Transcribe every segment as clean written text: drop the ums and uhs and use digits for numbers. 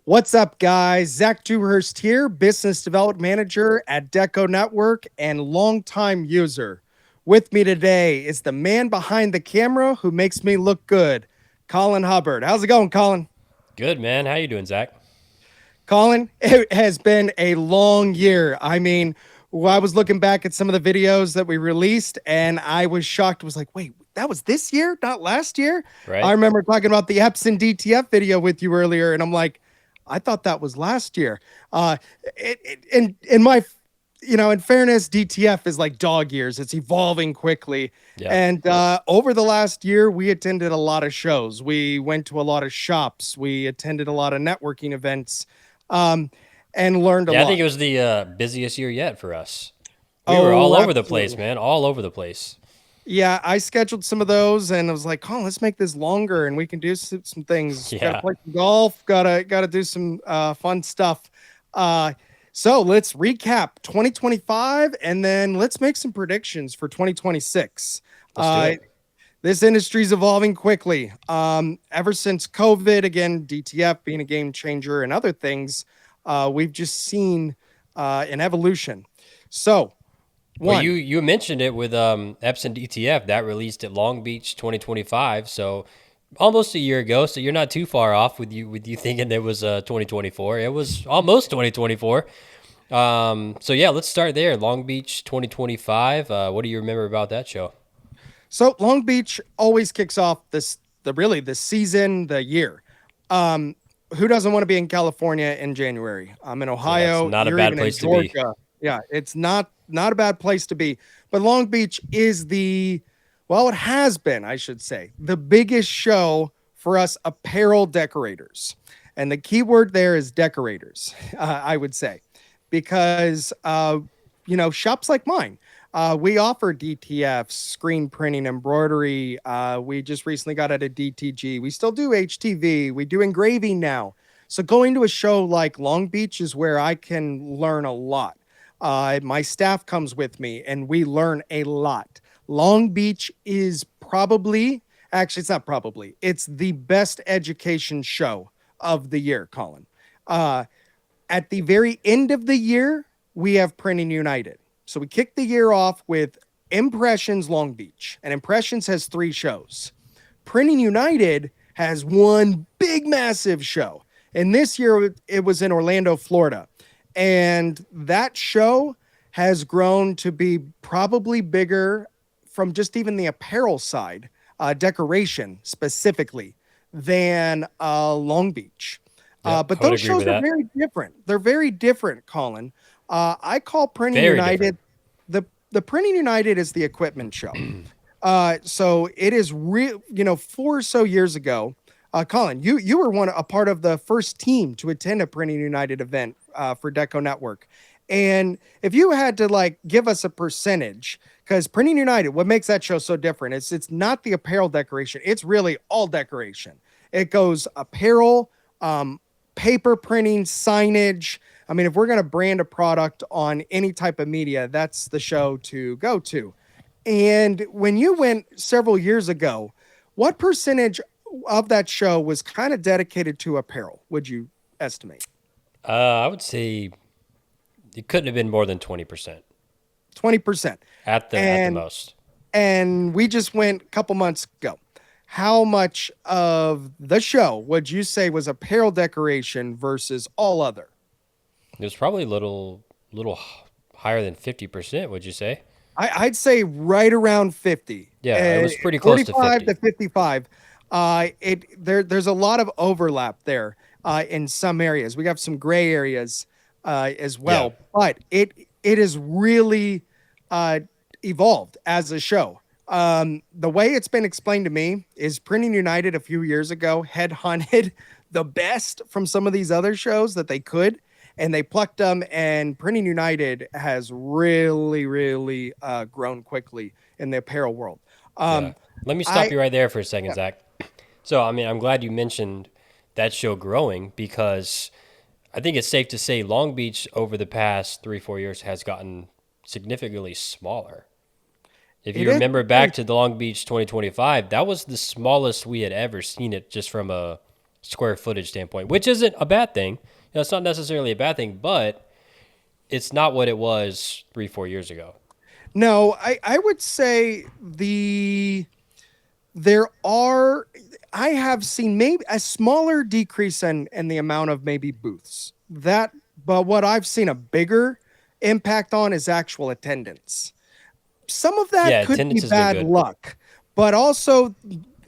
What's up, guys? Zach Dewhurst here, Business Development Manager at DecoNetwork and longtime user. With me today is the man behind the camera who makes me look good, Colin Hubbard. How's it going, Colin? Good, man. How you doing, Zach? Colin, it has been a long year. I was looking back at some of the videos that we released and I was shocked. I was like, wait, that was this year, not last year? I Right? remember talking about the Epson DTF video with you earlier, and I'm like, I thought that was last year. Uh, in my, in fairness, DTF is like dog years. It's evolving quickly. Yeah. And over the last year, we attended a lot of shows. We went to a lot of shops. We attended a lot of networking events, um, and learned a Yeah, I think lot. it was the busiest year yet for us. We were all Oh, over the place, absolutely. man. All over the place. Yeah, I scheduled some of those, and I was like, "Oh, let's make this longer, and we can do some things. Got to Yeah. play some golf. Gotta do some fun stuff." Uh, so let's recap 2025, and then let's make some predictions for 2026. Let's do Uh, it. this industry's evolving quickly. Ever since COVID, again, DTF being a game changer and other things, we've just seen an evolution. So, Well, you one. you mentioned it with Epson DTF that released at Long Beach 2025, so almost a year ago. So you're not too far off with you thinking it was 2024. It was almost 2024. So yeah, let's start there. Long Beach 2025. What do you remember about that show? So Long Beach always kicks off the season, the year. Um, who doesn't want to be in California in January? I'm in Yeah, it's Ohio. not a You're bad even in place to be. Georgia. Yeah, it's not a bad place to be. But Long Beach is it has been, I should say, the biggest show for us apparel decorators. And the key word there is decorators, I would say, because shops like mine. We offer DTF, screen printing, embroidery. We just recently got out of DTG. We still do HTV. We do engraving now. So going to a show like Long Beach is where I can learn a lot. My staff comes with me and we learn a lot. Long Beach is actually, it's not probably, it's the best education show of the year, Colin. Uh, at the very end of the year, we have Printing United. So we kick the year off with Impressions Long Beach, and Impressions has 3 shows. Printing United has one big, massive show. And this year it was in Orlando, Florida. And that show has grown to be probably bigger from just even the apparel side, decoration specifically, than Long Beach. Yep, But I would those agree with shows are that. very different. They're very different, Colin. I call Printing Very different. United the Printing United is the equipment show. So it is real. 4 or so years ago, Colin, you were a part of the first team to attend a Printing United event for Deco Network. And if you had to like give us a percentage, because Printing United, what makes that show so different is it's not the apparel decoration; it's really all decoration. It goes apparel, um, paper printing, signage. I mean, if we're going to brand a product on any type of media, that's the show to go to. And when you went several years ago, what percentage of that show was kind of dedicated to apparel, would you estimate? I would say it couldn't have been more than 20% 20%. at the And most. and we just went a couple months ago. How much of the show would you say was apparel decoration versus all other? It was probably higher than 50%, would you say? I'd say right around 50, Yeah, it was pretty close to 45 to 50. 55. There's a lot of overlap there in some areas. We have some gray areas as Yeah. well, but it is really uh, evolved as a show. The way it's been explained to me is Printing United a few years ago headhunted the best from some of these other shows that they could, and they plucked them. And Printing United has really grown quickly in the apparel world. Yeah. Um, Let me stop I you right there for a second, yeah, Zach. So, I mean, I'm glad you mentioned that show growing because I think it's safe to say Long Beach over the past 3, 4 years has gotten significantly smaller. If it you is remember very back to the Long Beach 2025, that was the smallest we had ever seen it just from a square footage standpoint, which isn't a bad thing. It's not necessarily a bad thing, but it's not what it was 3, 4 years ago. No, I would say there are I have seen maybe a smaller decrease in the amount of maybe booths. But what I've seen a bigger impact on is actual attendance. Some of Yeah, that could be attendance has been bad good. luck, but also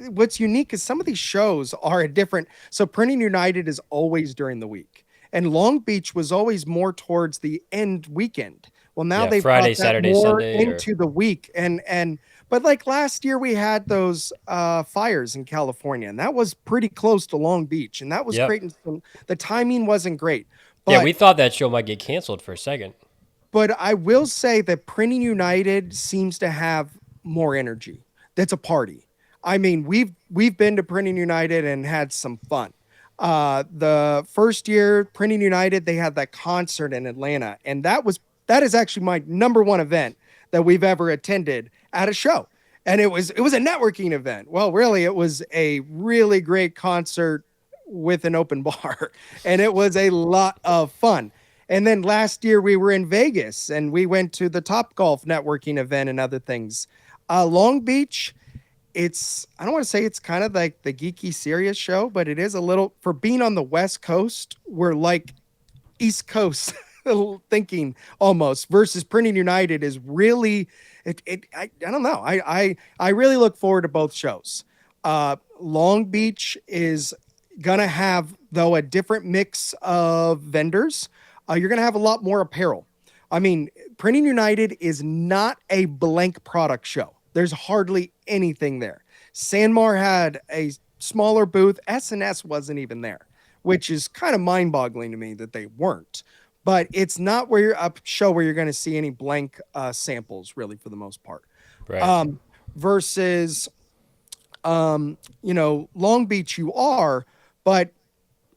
what's unique is some of these shows are a different. So Printing United is always during the week, and Long Beach was always more towards the end weekend. Well, now Yeah, they've Friday, brought that Saturday, more Sunday, or into the week, and but like last year we had those fires in California, and that was pretty close to Long Beach, and that was yep. creating some. The timing wasn't great, Yeah, but we thought that show might get canceled for a second. I will say that Printing United seems to have more energy. That's a party. I mean, we've been to Printing United and had some fun. The first year, Printing United, they had that concert in Atlanta, and that is actually my number one event that we've ever attended at a show. And it was a networking event. Well, really, it was a really great concert with an open bar, and it was a lot of fun. And then last year we were in Vegas and we went to the Top Golf networking event and other things. Long Beach, I don't want to say it's kind of like the geeky serious show, but it is a little for being on the West Coast. We're like East Coast thinking almost versus Printing United is really I don't know. I really look forward to both shows. Long Beach is gonna have though a different mix of vendors. You're gonna have a lot more apparel. I mean, Printing United is not a blank product show. There's hardly anything there. Sanmar had a smaller booth. S&S wasn't even there, which is kind of mind-boggling to me that they weren't. But it's not where you're a show where you're going to see any blank samples, really, for the most part. Right. Um, versus, Long Beach, you are, but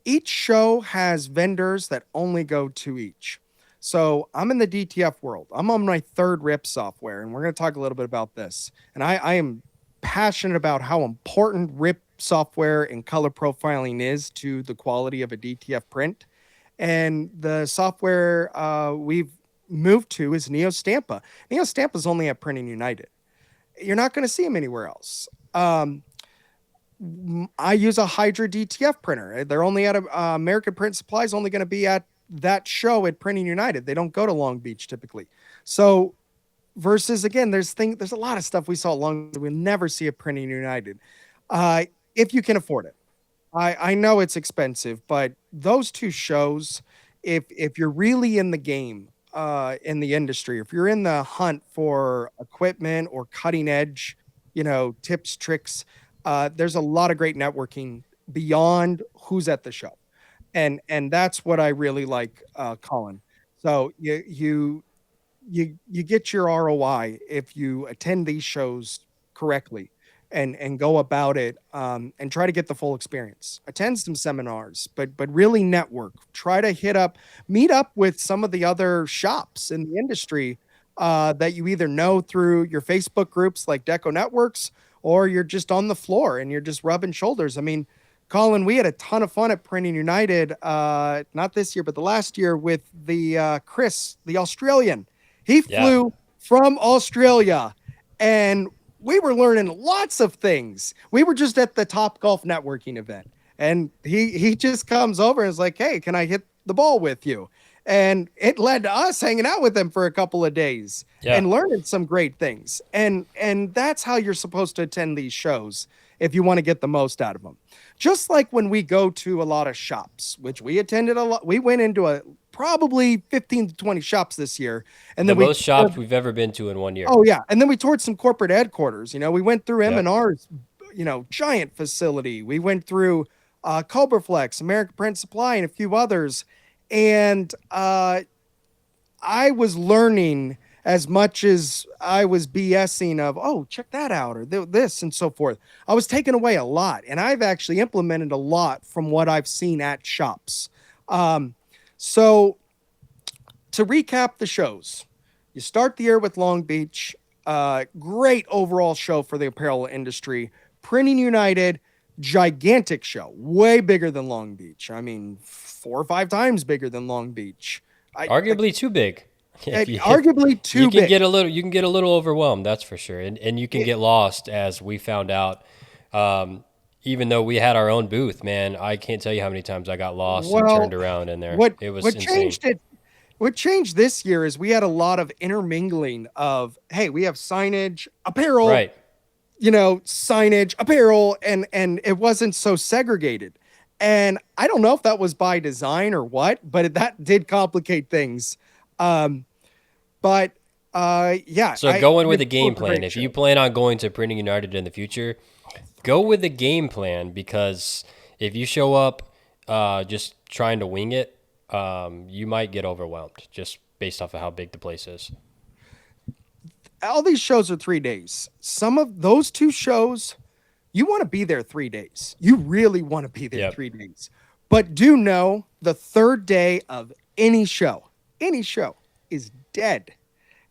each show has vendors that only go to each. So I'm in the DTF world. I'm on my third RIP software, and we're going to talk a little bit about this. And I am passionate about how important RIP software and color profiling is to the quality of a DTF print. And the software we've moved to is Neo Stampa. Neo Stampa is only at Printing United. You're not going to see them anywhere else. I use a Hydra DTF printer. They're only at American Print Supply is only going to be at that show at Printing United. They don't go to Long Beach typically. So versus again, there's a lot of stuff we saw at Long Beach we'll never see at Printing United. If you can afford it. I know it's expensive, but those two shows, if you're really in the game, in the industry, if you're in the hunt for equipment or cutting edge, tips, tricks, there's a lot of great networking beyond who's at the show, and that's what I really like, Colin. So you get your ROI if you attend these shows correctly and go about it, and try to get the full experience. Attend some seminars, but really network. Try to meet up with some of the other shops in the industry that you either know through your Facebook groups like DecoNetworks, or you're just on the floor and you're just rubbing shoulders. I mean, Colin, we had a ton of fun at Printing United, not this year, but the last year with the Chris, the Australian. He Yeah. flew from Australia, and we were learning lots of things. We were just at the Top Golf networking event, and he just comes over and is like, "Hey, can I hit the ball with you?" And it led to us hanging out with him for a couple of days Yeah. and learning some great things. And that's how you're supposed to attend these shows if you want to get the most out of them. Just like when we go to a lot of shops, which we attended a lot. We went into probably 15 to 20 shops this year, and The then we most shops we've ever been to in one year. oh yeah, and then we toured some corporate headquarters. We went through Yep. M&R's, giant facility. We went through Cobraflex, American Print Supply, and a few others. And I was learning as much as I was BSing of, oh, check that out, or this and so forth. I was taking away a lot, and I've actually implemented a lot from what I've seen at shops. So to recap the shows, you start the year with Long Beach. Great overall show for the apparel industry. Printing United, gigantic show, way bigger than Long Beach. I mean, 4 or 5 times bigger than Long Beach. Arguably too big. If Arguably you too can big. get a little, you can get a little overwhelmed, that's for sure, and you can It- get lost, as we found out. Um, Even though we had our own booth, man, I can't tell you how many times I got lost and well, turned around in there. what It was what insane. changed it? What changed this year is we had a lot of intermingling of, hey, we have signage, apparel, Right. signage, apparel, and it wasn't so segregated. And I don't know if that was by design or what, but that did complicate things. Um, but yeah, So going with it a was game a plan. great If you show. plan on going to Printing United in the future, go with a game plan, because if you show up just trying to wing it, you might get overwhelmed just based off of how big the place is. All these shows are 3 days. Some of those two shows, you want to be there 3 days. You really want to be there Yep. 3 days. But do know the third day of any show is dead.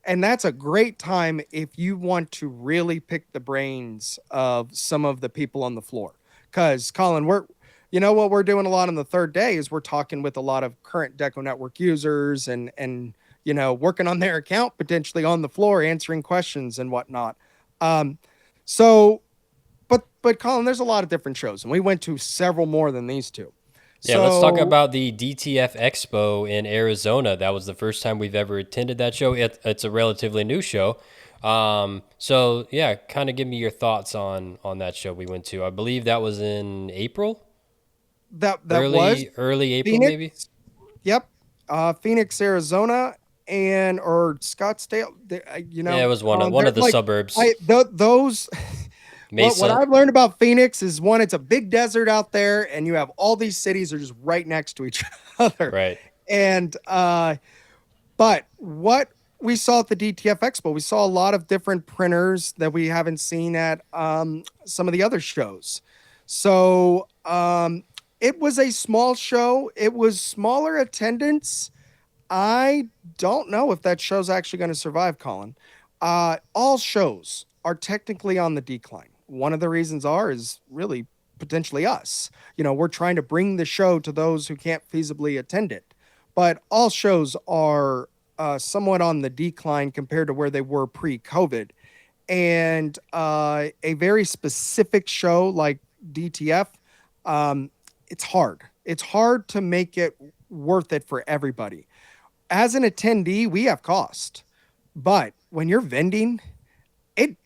And that's a great time if you want to really pick the brains of some of the people on the floor. Because, Colin, what we're doing a lot on the third day is we're talking with a lot of current DecoNetwork users and working on their account potentially on the floor, answering questions and whatnot. Um, so, but Colin, there's a lot of different shows, and we went to several more than these two. Yeah, let's talk So about the DTF Expo in Arizona. That was the first time we've ever attended that show. It's a relatively new show. So yeah, kind of give me your thoughts on that show we went to. I believe that was in April, that was early April Phoenix. maybe. Yep. Phoenix, Arizona, and or Scottsdale. Yeah, it was one They're of the like suburbs. those. What Mesa. I've learned about Phoenix is one, it's a big desert out there, and you have all these cities are just right next to each other. Right. And but what we saw at the DTF Expo, we saw a lot of different printers that we haven't seen at some of the other shows. So it was a small show. It was smaller attendance. I don't know if that show's actually going to survive, Colin. All shows are technically on the decline. One of the reasons is really potentially us. We're trying to bring the show to those who can't feasibly attend it. But all shows are somewhat on the decline compared to where they were pre-COVID. And a very specific show like DTF, it's hard. It's hard to make it worth it for everybody. As an attendee, we have cost, but when you're vending, and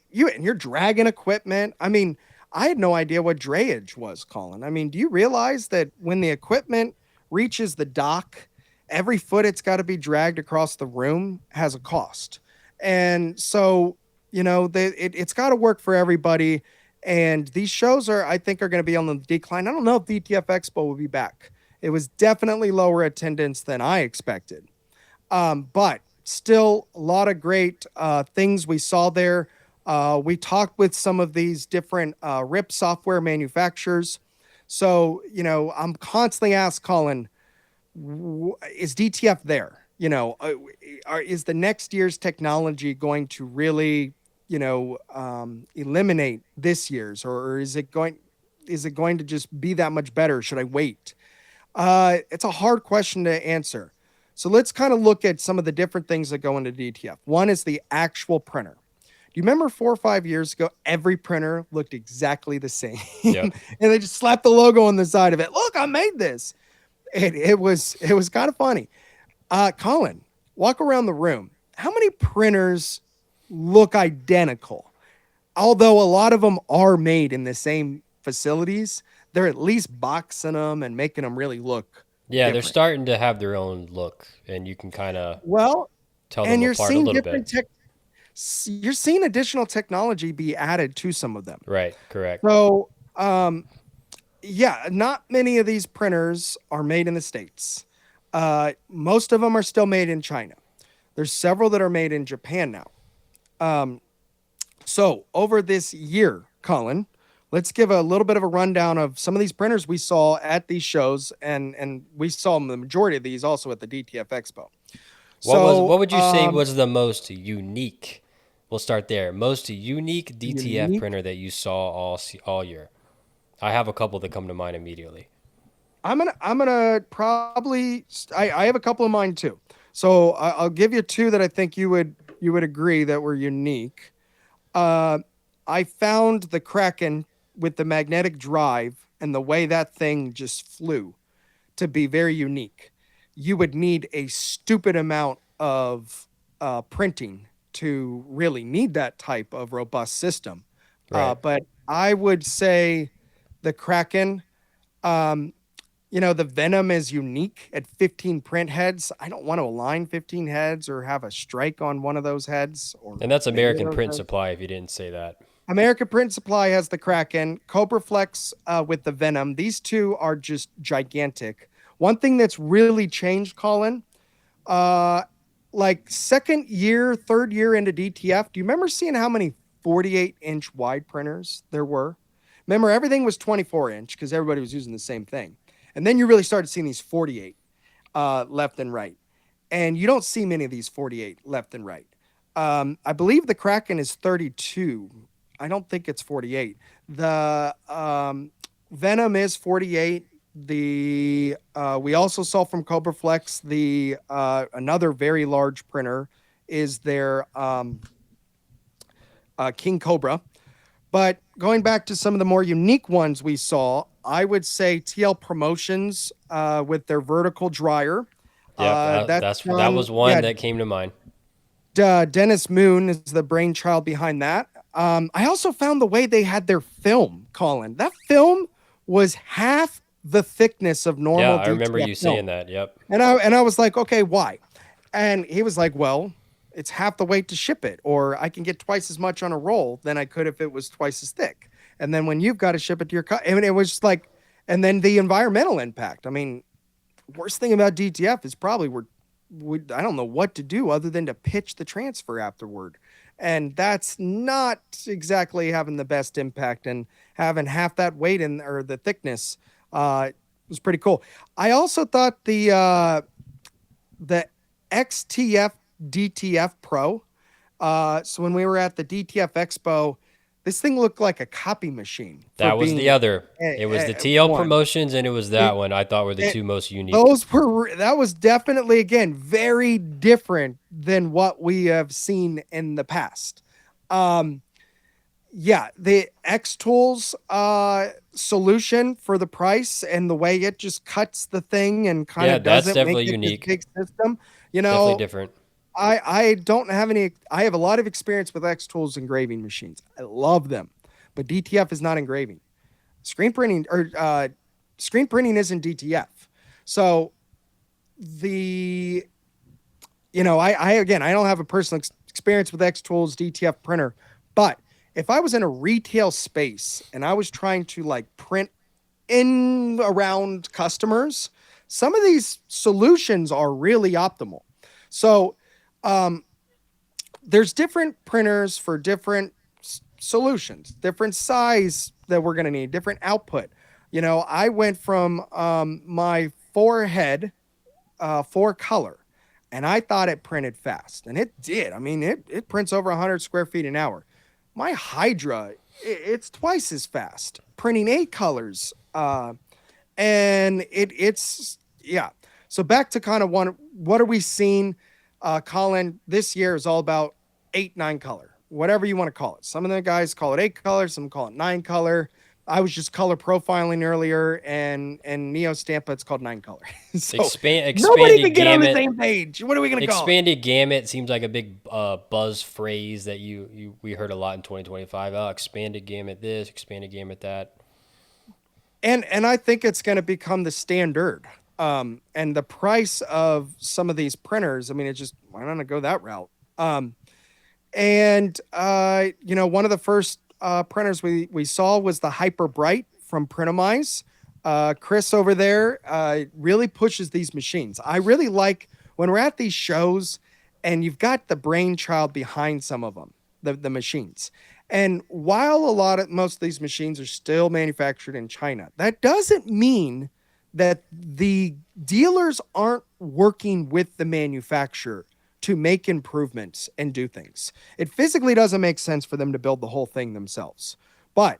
you're dragging equipment. I mean, I had no idea what drayage was, Colin. I mean, do you realize that when the equipment reaches the dock, every foot it's got to be dragged across the room has a cost. And so, it's got to work for everybody. And these shows I think, are going to be on the decline. I don't know if DTF Expo will be back. It was definitely lower attendance than I expected. But still a lot of great things we saw there. We talked with some of these different RIP software manufacturers. So, I'm constantly asked, Colin, is DTF there? Is the next year's technology going to really, eliminate this year's, or is it going to just be that much better? Should I wait? It's a hard question to answer. So let's kind of look at some of the different things that go into DTF. One is the actual printer. Do you remember 4 or 5 years ago, every printer looked exactly the same? Yep. And they just slapped the logo on the side of it. Look, I made this. It was kind of funny. Colin, walk around the room. How many printers look identical? Although a lot of them are made in the same facilities, they're at least boxing them and making them really look Yeah, they're different. starting to have their own look, and you can kind of Well, tell and them apart a little bit. you're seeing additional technology be added to some of them. Right, correct. So, yeah, not many of these printers are made in the States. Most of them are still made in China. There's several that are made in Japan now. So over this year, Colin, let's give a little bit of a rundown of some of these printers we saw at these shows, and we saw the majority of these also at the DTF Expo. What So, would you say was the most unique? We'll start there. Most unique DTF unique. printer that you saw all year. I have a couple that come to mind immediately. I'm gonna probably I have a couple of mine too. So I'll give you two that I think you would agree that were unique. Uh, I found the Kraken with the magnetic drive and the way that thing just flew to be very unique. You would need a stupid amount of printing to really need that type of robust system. Right. But I would say the Kraken. Um, the Venom is unique at 15 print heads. I don't want to align 15 heads or have a strike on one of those heads or And that's many of American those Print heads. Supply, if you didn't say that. American Print Supply has the Kraken, Cobra Flex with the Venom. These two are just gigantic. One thing that's really changed, Colin, uh, like second year, third year into DTF, do you remember seeing how many 48-inch wide printers there were? Remember, everything was 24-inch because everybody was using the same thing. And then you really started seeing these 48 left and right. And you don't see many of these 48 left and right. I believe the Kraken is 32. I don't think it's 48. The Venom is 48. The we also saw from Cobra Flex the another very large printer is their King Cobra. But going back to some of the more unique ones we saw, I would say TL Promotions with their vertical dryer. Yep, That's that done, was one yeah. that came to mind. Dennis Moon is the brainchild behind that. I also found the way they had their film, Colin. That film was half the thickness of Yeah, normal I remember DTF you saying film. that. Yep. And I was like, okay, why? And he was like, well, it's half the weight to ship it, or I can get twice as much on a roll than I could if it was twice as thick. And then when you've got to ship it to your I mean, it was just like, and then the environmental impact. I mean, worst thing about DTF is probably I don't know what to do other than to pitch the transfer afterward. And that's not exactly having the best impact, and having half that weight in or the thickness was pretty cool. I also thought the XTF DTF Pro. So when we were at the DTF Expo, this thing looked like a copy machine for That was the being other. It was the TL one. Promotions and it was that It, one I thought were the it two most unique. that was definitely again very different than what we have seen in the past. Um, yeah, the X Tools solution for the price and the way it just cuts the thing and kind Yeah, of that's doesn't make definitely it this unique. big system. You Definitely know, different. I don't have any. I have a lot of experience with X Tools engraving machines. I love them, but DTF is not engraving. Screen printing isn't DTF. So the I again I don't have a personal experience with X Tools DTF printer, but if I was in a retail space and I was trying to like print in around customers, some of these solutions are really optimal. So um, there's different printers for different solutions, different size that we're going to need, different output. I went from my forehead, four color, and I thought it printed fast, and it did. I mean, it prints over 100 square feet an hour. My Hydra, it's twice as fast, printing 8 colors, and it's yeah. So back to kind of one, what are we seeing? Colin, this year is all about 8, 9 color, whatever you want to call it. Some of the guys call it 8 color, some call it 9 color. I was just color profiling earlier, and Neo Stampa, it's called 9 color. So nobody can Expanded get on the gamut. same page. What are we gonna call it? Expanded gamut seems like a big buzz phrase that we heard a lot in 2025. Oh, expanded gamut this, expanded gamut that. And I think it's going to become the standard. And the price of some of these printers, I mean, it's just why not go that route? And one of the first printers we saw was the Hyper Bright from Printomize. Chris over there really pushes these machines. I really like when we're at these shows and you've got the brainchild behind some of them, the machines. And while most of these machines are still manufactured in China, that doesn't mean that the dealers aren't working with the manufacturer to make improvements and do things. It physically doesn't make sense for them to build the whole thing themselves, but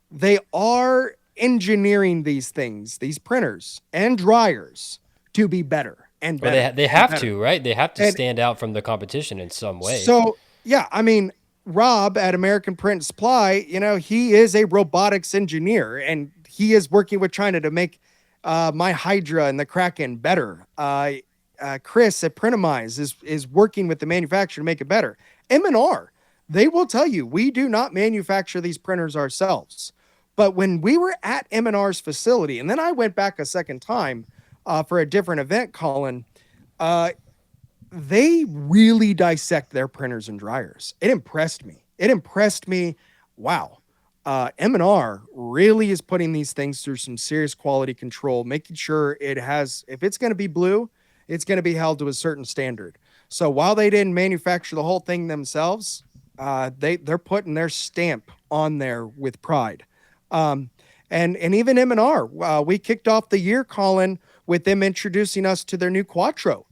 they are engineering these things, these printers and dryers, to be better and Well, better they and have better. to, right? They have to And stand out from the competition in some way. so, yeah, I mean, Rob at American Print and Supply, he is a robotics engineer, and he is working with China to make my Hydra and the Kraken better. Chris at Printimize is working with the manufacturer to make it better. M&R, they will tell you, we do not manufacture these printers ourselves. But when we were at M&R's facility, and then I went back a second time for a different event, Colin, uh, they really dissect their printers and dryers. It impressed me. It impressed me. Wow. M&R really is putting these things through some serious quality control, making sure it has, if it's going to be blue, it's going to be held to a certain standard. So while they didn't manufacture the whole thing themselves, they're putting their stamp on there with pride. And even M&R, we kicked off the year, Colin, with them introducing us to their new Quattro,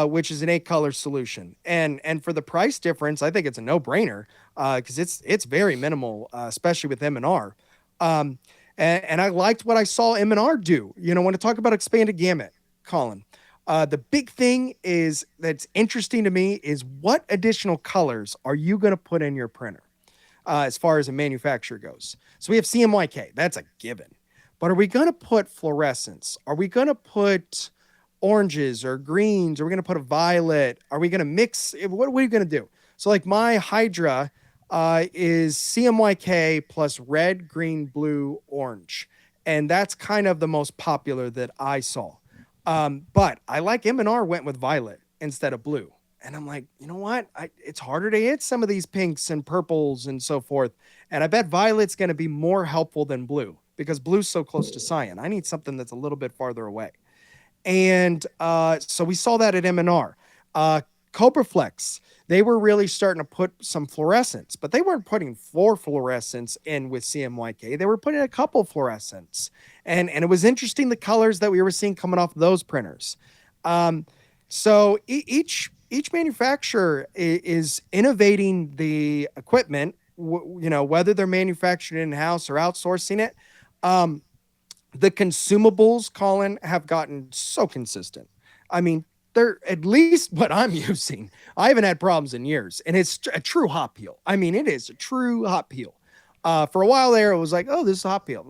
which is an 8-color solution. And for the price difference, I think it's a no-brainer because it's very minimal, especially with M&R. And I liked what I saw M&R do. When I talk about expanded gamut, Colin, the big thing is that's interesting to me is what additional colors are you going to put in your printer as far as a manufacturer goes. So we have CMYK. That's a given. But are we going to put fluorescence? Are we going to put oranges or greens? Are we going to put a violet? Are we going to mix? What are we going to do? So like my Hydra is CMYK plus red, green, blue, orange. And that's kind of the most popular that I saw. But I like M&R went with violet instead of blue. And I'm like, you know what? It's harder to hit some of these pinks and purples and so forth. And I bet violet's going to be more helpful than blue because blue's so close to cyan. I need something that's a little bit farther away. And so we saw that at M&R. Cobra Flex, they were really starting to put some fluorescence, but they weren't putting 4 fluorescents in with CMYK. They were putting a couple fluorescents. And it was interesting the colors that we were seeing coming off those printers. So each manufacturer is innovating the equipment, whether they're manufacturing in-house or outsourcing it. The consumables, Colin, have gotten so consistent. I mean, they're at least what I'm using. I haven't had problems in years, and it's a true hot peel. I mean, it is a true hot peel. For a while there, it was like, oh, this is a hot peel.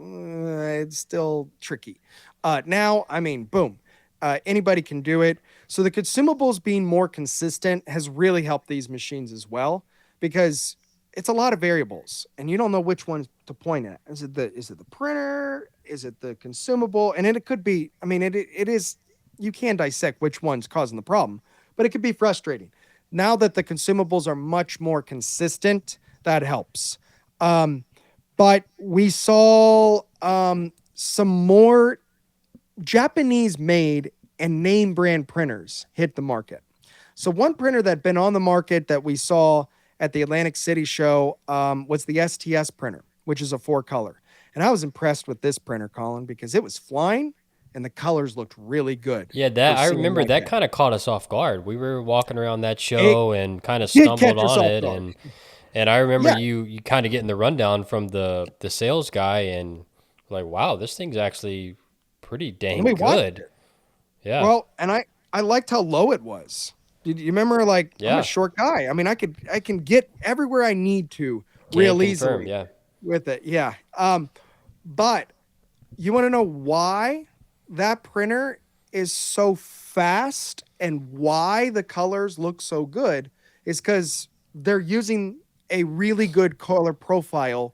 It's still tricky. Now, I mean, boom. Anybody can do it. So the consumables being more consistent has really helped these machines as well because it's a lot of variables and you don't know which one to point at. Is it the printer? Is it the consumable? And it could be, I mean, it is, you can dissect which one's causing the problem, but it could be frustrating. Now that the consumables are much more consistent, that helps. But we saw some more Japanese made and name brand printers hit the market. So one printer that had been on the market that we saw at the Atlantic City show was the STS printer, which is a 4-color. And I was impressed with this printer, Colin, because it was flying and the colors looked really good. Yeah, I remember that kind of caught us off guard. We were walking around that show and kind of did stumbled catch us on off it, guard. and I remember Yeah. you kind of getting the rundown from the sales guy, and like, wow, this thing's actually pretty dang We watched good. it. Yeah, Well, and I liked how low it was. Did you remember? Like, I'm yeah, a short guy. I mean, I can get everywhere I need to can real confirm. easily Yeah, with it. Yeah. But you want to know why that printer is so fast and why the colors look so good is because they're using a really good color profile,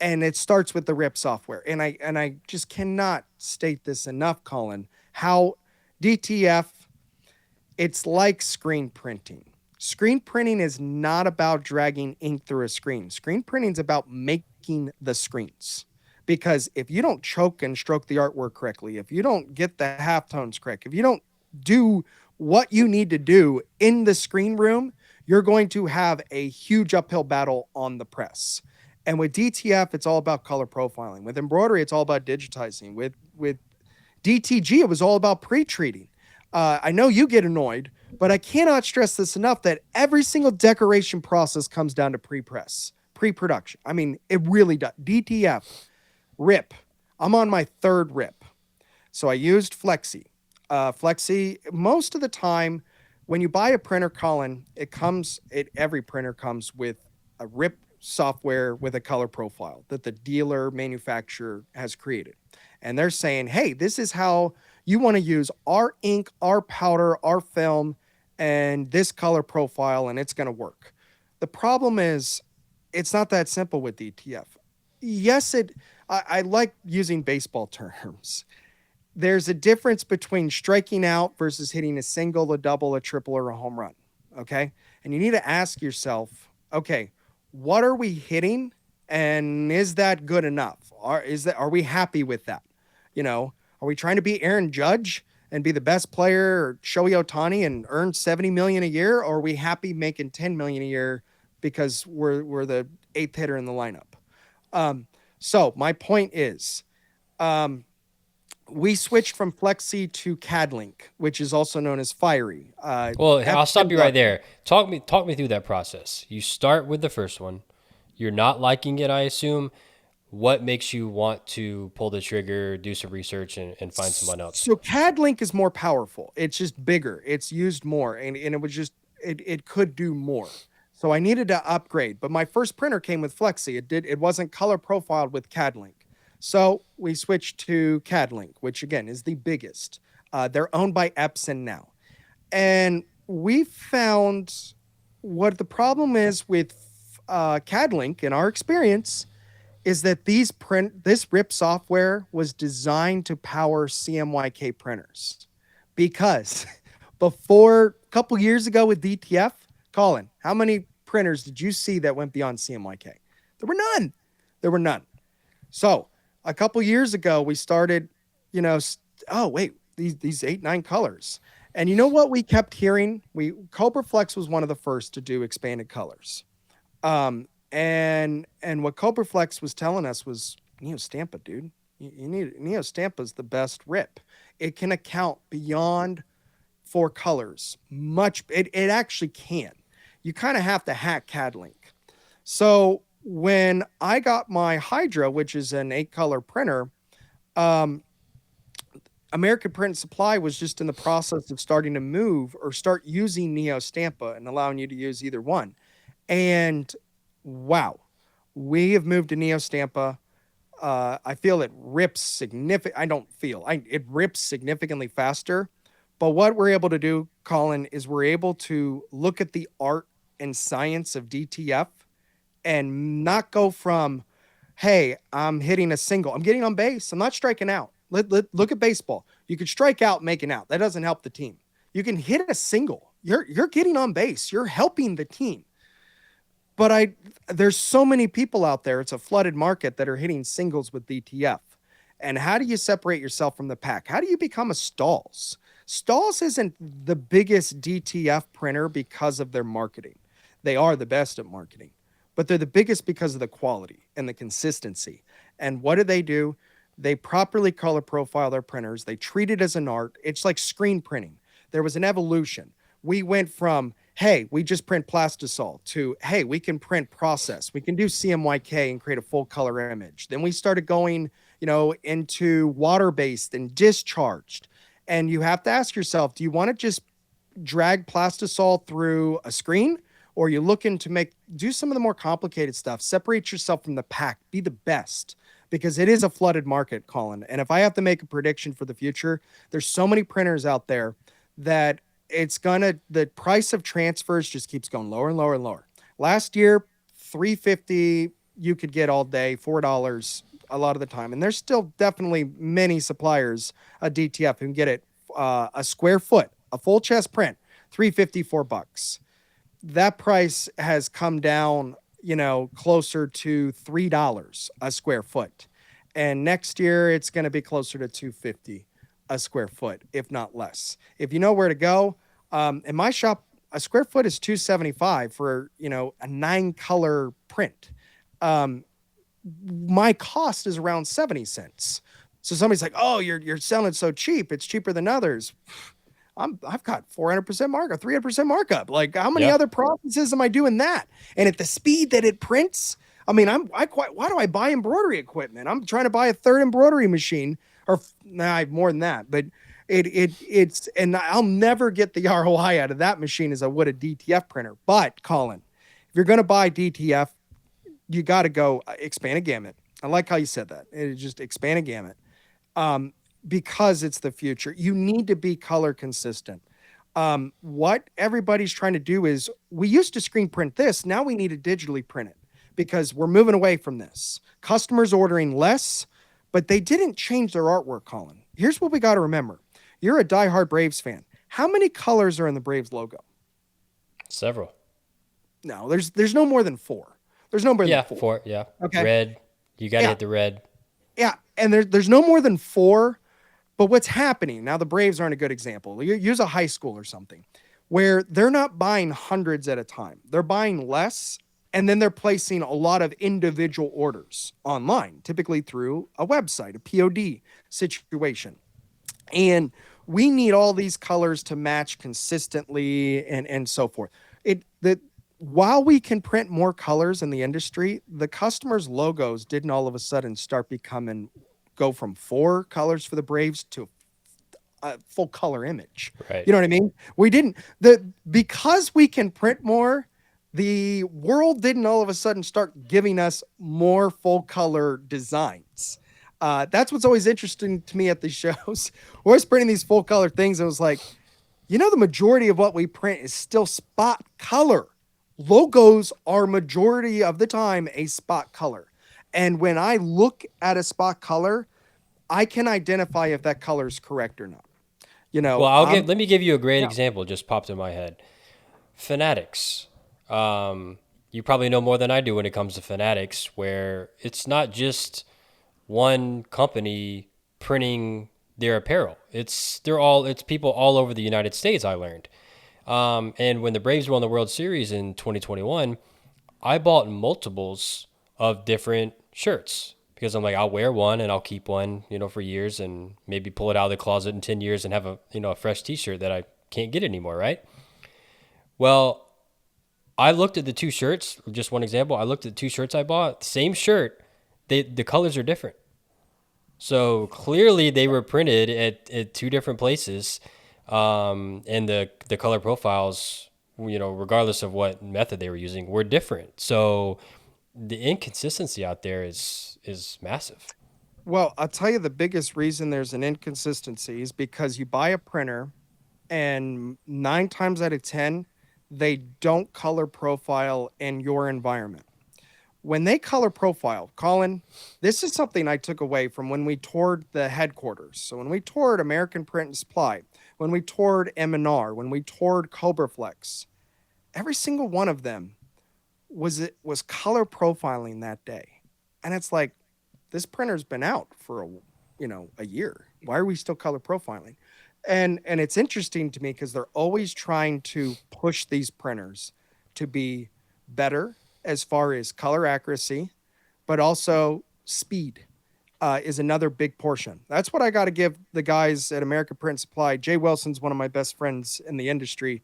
and it starts with the RIP software. And I just cannot state this enough, Colin, how DTF, it's like screen printing. Screen printing is not about dragging ink through a screen. Screen printing is about making the screens. Because if you don't choke and stroke the artwork correctly, if you don't get the halftones correct, if you don't do what you need to do in the screen room, you're going to have a huge uphill battle on the press. And with DTF, it's all about color profiling. With embroidery, it's all about digitizing. With DTG, it was all about pre-treating. I know you get annoyed, but I cannot stress this enough that every single decoration process comes down to pre-press, pre-production. I mean, it really does. DTF, RIP, I'm on my third rip. So I used Flexi. Flexi, most of the time, when you buy a printer, Colin, every printer comes with a rip software with a color profile that the dealer manufacturer has created. And they're saying, hey, this is how you want to use our ink, our powder, our film, and this color profile, and it's going to work. The problem is, it's not that simple with DTF. Yes, I like using baseball terms. There's a difference between striking out versus hitting a single, a double, a triple, or a home run. Okay. And you need to ask yourself, okay, what are we hitting? And is that good enough? Are we happy with that? You know, are we trying to be Aaron Judge and be the best player or Shohei Ohtani and earn 70 million a year? Or are we happy making 10 million a year because we're the eighth hitter in the lineup? So my point is, we switched from Flexi to CADLink, which is also known as Fiery. Well, I'll stop Epson you right there. Talk me through that process. You start with the first one. You're not liking it, I assume. What makes you want to pull the trigger, do some research, and find someone else? So CADLink is more powerful. It's just bigger. It's used more, and it was just it could do more. So I needed to upgrade. But my first printer came with Flexi. It wasn't color profiled with CADLink. So we switched to CADLink, which again is the biggest. They're owned by Epson now. And we found what the problem is with CADLink in our experience is that this RIP software was designed to power CMYK printers because before a couple years ago with DTF, Colin, how many printers did you see that went beyond CMYK? There were none. There were none. So a couple years ago, we started, oh wait, these 8, 9 colors. And you know what we kept hearing? Cobra Flex was one of the first to do expanded colors. And what Cobra Flex was telling us was Neo Stampa, dude. You need Neo Stampa's the best rip. It can account beyond 4 colors. It actually can. You kind of have to hack CADLink. So when I got my Hydra, which is an 8-color printer, American Print and Supply was just in the process of starting to move or start using Neo Stampa and allowing you to use either one. And wow, we have moved to Neo Stampa. I feel it rips it rips significantly faster. But what we're able to do, Colin, is we're able to look at the art and science of DTF and not go from, hey, I'm hitting a single. I'm getting on base. I'm not striking out. Look at baseball. You can strike out making out. That doesn't help the team. You can hit a single. You're getting on base. You're helping the team. But there's so many people out there. It's a flooded market that are hitting singles with DTF. And how do you separate yourself from the pack? How do you become a Stalls? Stalls isn't the biggest DTF printer because of their marketing. They are the best at marketing, but they're the biggest because of the quality and the consistency. And what do? They properly color profile their printers. They treat it as an art. It's like screen printing. There was an evolution. We went from, hey, we just print plastisol to, hey, we can print process. We can do CMYK and create a full color image. Then we started going, into water-based and discharged. And you have to ask yourself, do you want to just drag plastisol through a screen? Or are you looking to do some of the more complicated stuff? Separate yourself from the pack. Be the best. Because it is a flooded market, Colin. And if I have to make a prediction for the future, there's so many printers out there that the price of transfers just keeps going lower and lower and lower. Last year, $3.50 you could get all day, $4 a lot of the time. And there's still definitely many suppliers of DTF who can get it a square foot, a full chest print, $3.50, $4. That price has come down, closer to $3 a square foot. And next year it's going to be closer to $2.50 a square foot, if not less. If you know where to go, in my shop, a square foot is $2.75 for, a 9-color print. My cost is around 70 cents. So somebody's like, oh, you're selling it so cheap. It's cheaper than others. I've got 400% markup, 300% markup. Like, how many Yeah. other processes am I doing that? And at the speed that it prints, I mean, why do I buy embroidery equipment? I'm trying to buy a third embroidery machine, or I have more than that, but it's, and I'll never get the ROI out of that machine as I would a DTF printer. But Colin, if you're going to buy DTF, you got to go expand a gamut. I like how you said that. It just expand a gamut, because it's the future. You need to be color consistent. What everybody's trying to do is, we used to screen print this. Now we need to digitally print it because we're moving away from this. Customers ordering less, but they didn't change their artwork, Colin. Here's what we got to remember. You're a diehard Braves fan. How many colors are in the Braves logo? Several. No, there's no more than four. There's no more Yeah, than four. four. Yeah. Okay. Red. You got to Yeah. hit the red. Yeah, and there's no more than four. But what's happening now? The Braves aren't a good example. Use a high school or something, where they're not buying hundreds at a time. They're buying less, and then they're placing a lot of individual orders online, typically through a website, a POD situation. And we need all these colors to match consistently, and so forth. While we can print more colors in the industry, the customers' logos didn't all of a sudden go from 4 colors for the Braves to a full color image. Right. You know what I mean? We didn't, because we can print more, the world didn't all of a sudden start giving us more full color designs. That's what's always interesting to me at these shows. We're always printing these full color things. And it was like, the majority of what we print is still spot color. Logos are majority of the time a spot color. And when I look at a spot color, I can identify if that color is correct or not. Well, let me give you a great example. Just popped in my head. Fanatics. You probably know more than I do when it comes to Fanatics, where it's not just one company printing their apparel. It's people all over the United States, I learned. And when the Braves won the World Series in 2021, I bought multiples of different shirts because I'm like, I'll wear one and I'll keep one, for years, and maybe pull it out of the closet in 10 years and have a fresh t-shirt that I can't get anymore. Right. Well, I looked at the 2 shirts, just one example. I looked at the 2 shirts I bought, same shirt. The colors are different. So clearly they were printed at 2 different places. And the color profiles, regardless of what method they were using, were different. So the inconsistency out there is massive. Well, I'll tell you the biggest reason there's an inconsistency is because you buy a printer and 9 times out of 10, they don't color profile in your environment. When they color profile, Colin, this is something I took away from when we toured the headquarters. So when we toured American Print and Supply, when we toured M&R, when we toured CobraFlex, every single one of them was color profiling that day. And it's like, this printer's been out for a year. Why are we still color profiling? And it's interesting to me because they're always trying to push these printers to be better as far as color accuracy, but also speed is another big portion. That's what I got to give the guys at American Print Supply. Jay Wilson's one of my best friends in the industry.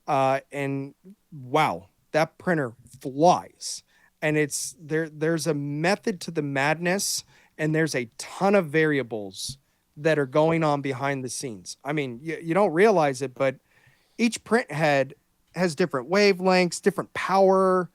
And wow, that printer flies. And there's a method to the madness, and there's a ton of variables that are going on behind the scenes. I mean, you don't realize it, but each print head has different wavelengths, different power,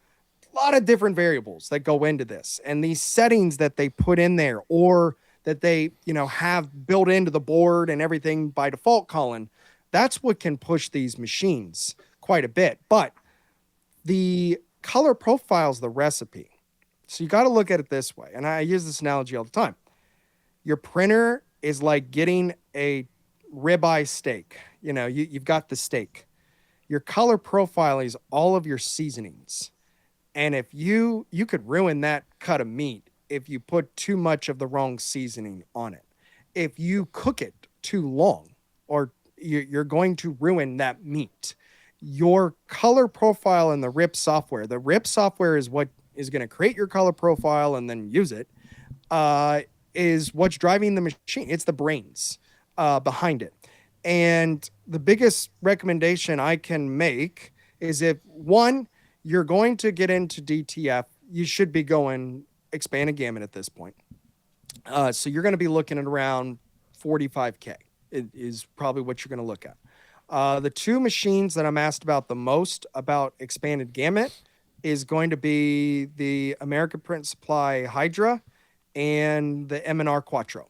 a lot of different variables that go into this. And these settings that they put in there, or that they, have built into the board and everything by default, Colin, that's what can push these machines quite a bit. But the color profile's the recipe. So you got to look at it this way. And I use this analogy all the time. Your printer is like getting a ribeye steak. You've got the steak. Your color profile is all of your seasonings. And if you could ruin that cut of meat if you put too much of the wrong seasoning on it. If you cook it too long, or you're going to ruin that meat. Your color profile in the RIP software. The RIP software is what is going to create your color profile and then use it. Is what's driving the machine. It's the brains behind it. And the biggest recommendation I can make is, if one, you're going to get into DTF, you should be going expanded gamut at this point. So you're going to be looking at around 45K. It is probably what you're going to look at. The two machines that I'm asked about the most about expanded gamut is going to be the American Print Supply Hydra and the M&R Quattro.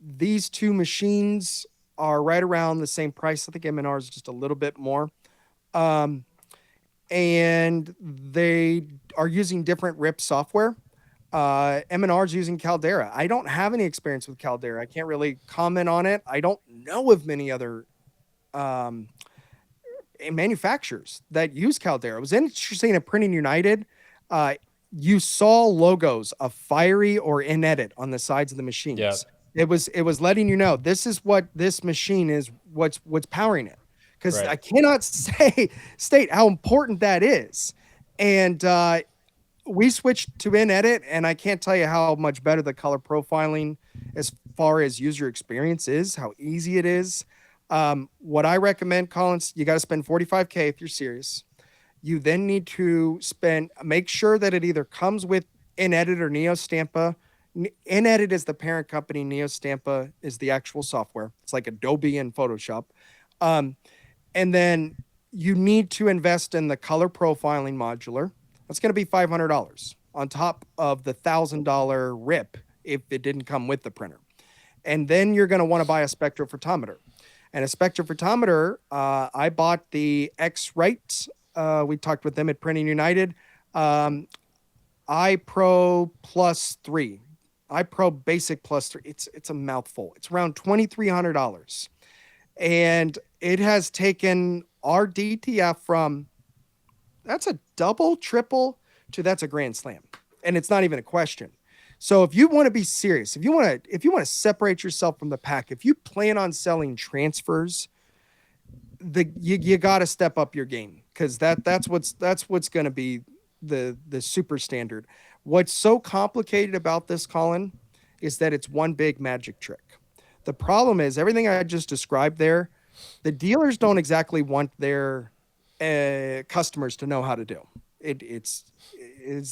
These two machines are right around the same price. I think M&R is just a little bit more. Um, and they are using different RIP software. M&R is using Caldera. I don't have any experience with Caldera. I can't really comment on it. I don't know of many other um, manufacturers that use Caldera. It was interesting at Printing United. Uh, you saw logos of Fiery or InEdit on the sides of the Yeah. machines. It was letting you know this is what this machine is. What's powering it? Because Right. I cannot state how important that is. And we switched to InEdit, and I can't tell you how much better the color profiling as far as user experience is, how easy it is. What I recommend, Collins, you got to spend 45K if you're serious. You then need to make sure that it either comes with InEdit or NeoStampa. InEdit is the parent company, NeoStampa is the actual software. It's like Adobe and Photoshop. Um, and then you need to invest in the color profiling modular. That's going to be $500 on top of the $1,000 RIP if it didn't come with the printer. And then you're going to want to buy a spectrophotometer. And a spectrophotometer, I bought the X-Rite. We talked with them at Printing United. iPro Plus 3. iPro Basic Plus 3. It's a mouthful. It's around $2,300. And it has taken our DTF from that's a double, triple to that's a grand slam. And it's not even a question. So if you want to be serious, if you want to separate yourself from the pack, if you plan on selling transfers, you got to step up your game because that's what's going to be the super standard. What's so complicated about this, Colin, is that it's one big magic trick. The problem is everything I just described there, the dealers don't exactly want their customers to know how to do. It's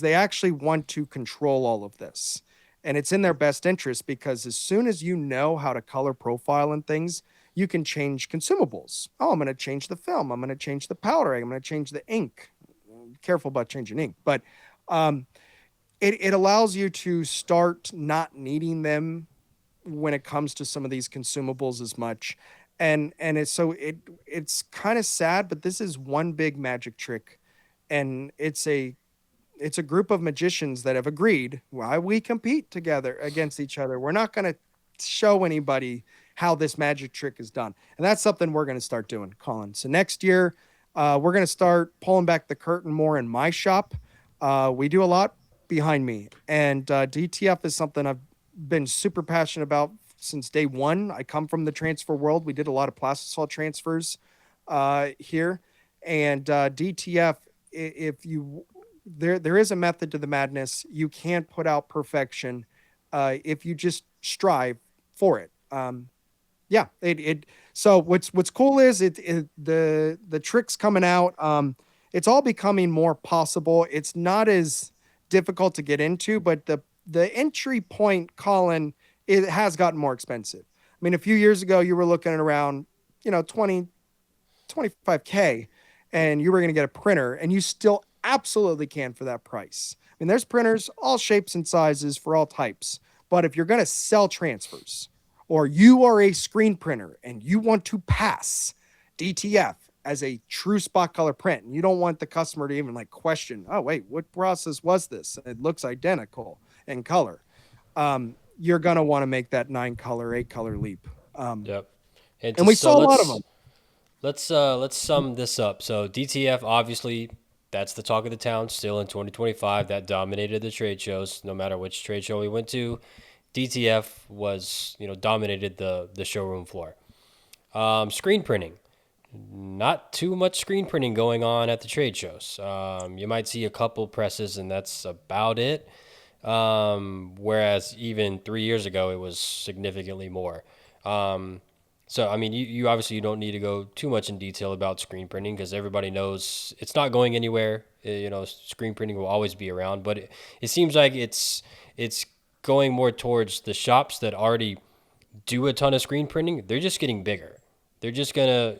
they actually want to control all of this, and it's in their best interest because as soon as you know how to color profile and things, you can change consumables. Oh, I'm going to change the film. I'm going to change the powder. I'm going to change the ink. Careful about changing ink, but um, it allows you to start not needing them when it comes to some of these consumables as much. And it's kind of sad, but this is one big magic trick, and it's a group of magicians that have agreed why we compete together against each other. We're not going to show anybody how this magic trick is done, and that's something we're going to start doing, Colin. So next year, we're going to start pulling back the curtain more in my shop. We do a lot behind me, and DTF is something I've been super passionate about since day one. I come from the transfer world. We did a lot of plastisol transfers here, and DTF. If you there is a method to the madness. You can't put out perfection if you just strive for it. Yeah, it. So what's cool is the tricks coming out. It's all becoming more possible. It's not as difficult to get into, but the entry point, Colin, it has gotten more expensive. I mean, a few years ago, you were looking at around, 25K, and you were going to get a printer, and you still absolutely can for that price. I mean, there's printers, all shapes and sizes for all types. But if you're going to sell transfers, or you are a screen printer and you want to pass DTF as a true spot color print, and you don't want the customer to even like question, oh, wait, what process was this? It looks identical in color. You're going to want to make that 9-color, 8-color leap. Yep. And And we saw a lot of them. let's sum this up. So DTF, obviously, that's the talk of the town still in 2025. That dominated the trade shows. No matter which trade show we went to, DTF was, dominated the showroom floor. Screen printing, not too much screen printing going on at the trade shows. You might see a couple presses, and that's about it. Whereas even 3 years ago, it was significantly more. So, I mean, you obviously you don't need to go too much in detail about screen printing because everybody knows it's not going anywhere. You know, screen printing will always be around, but it seems like it's going more towards the shops that already do a ton of screen printing. They're just getting bigger. They're just gonna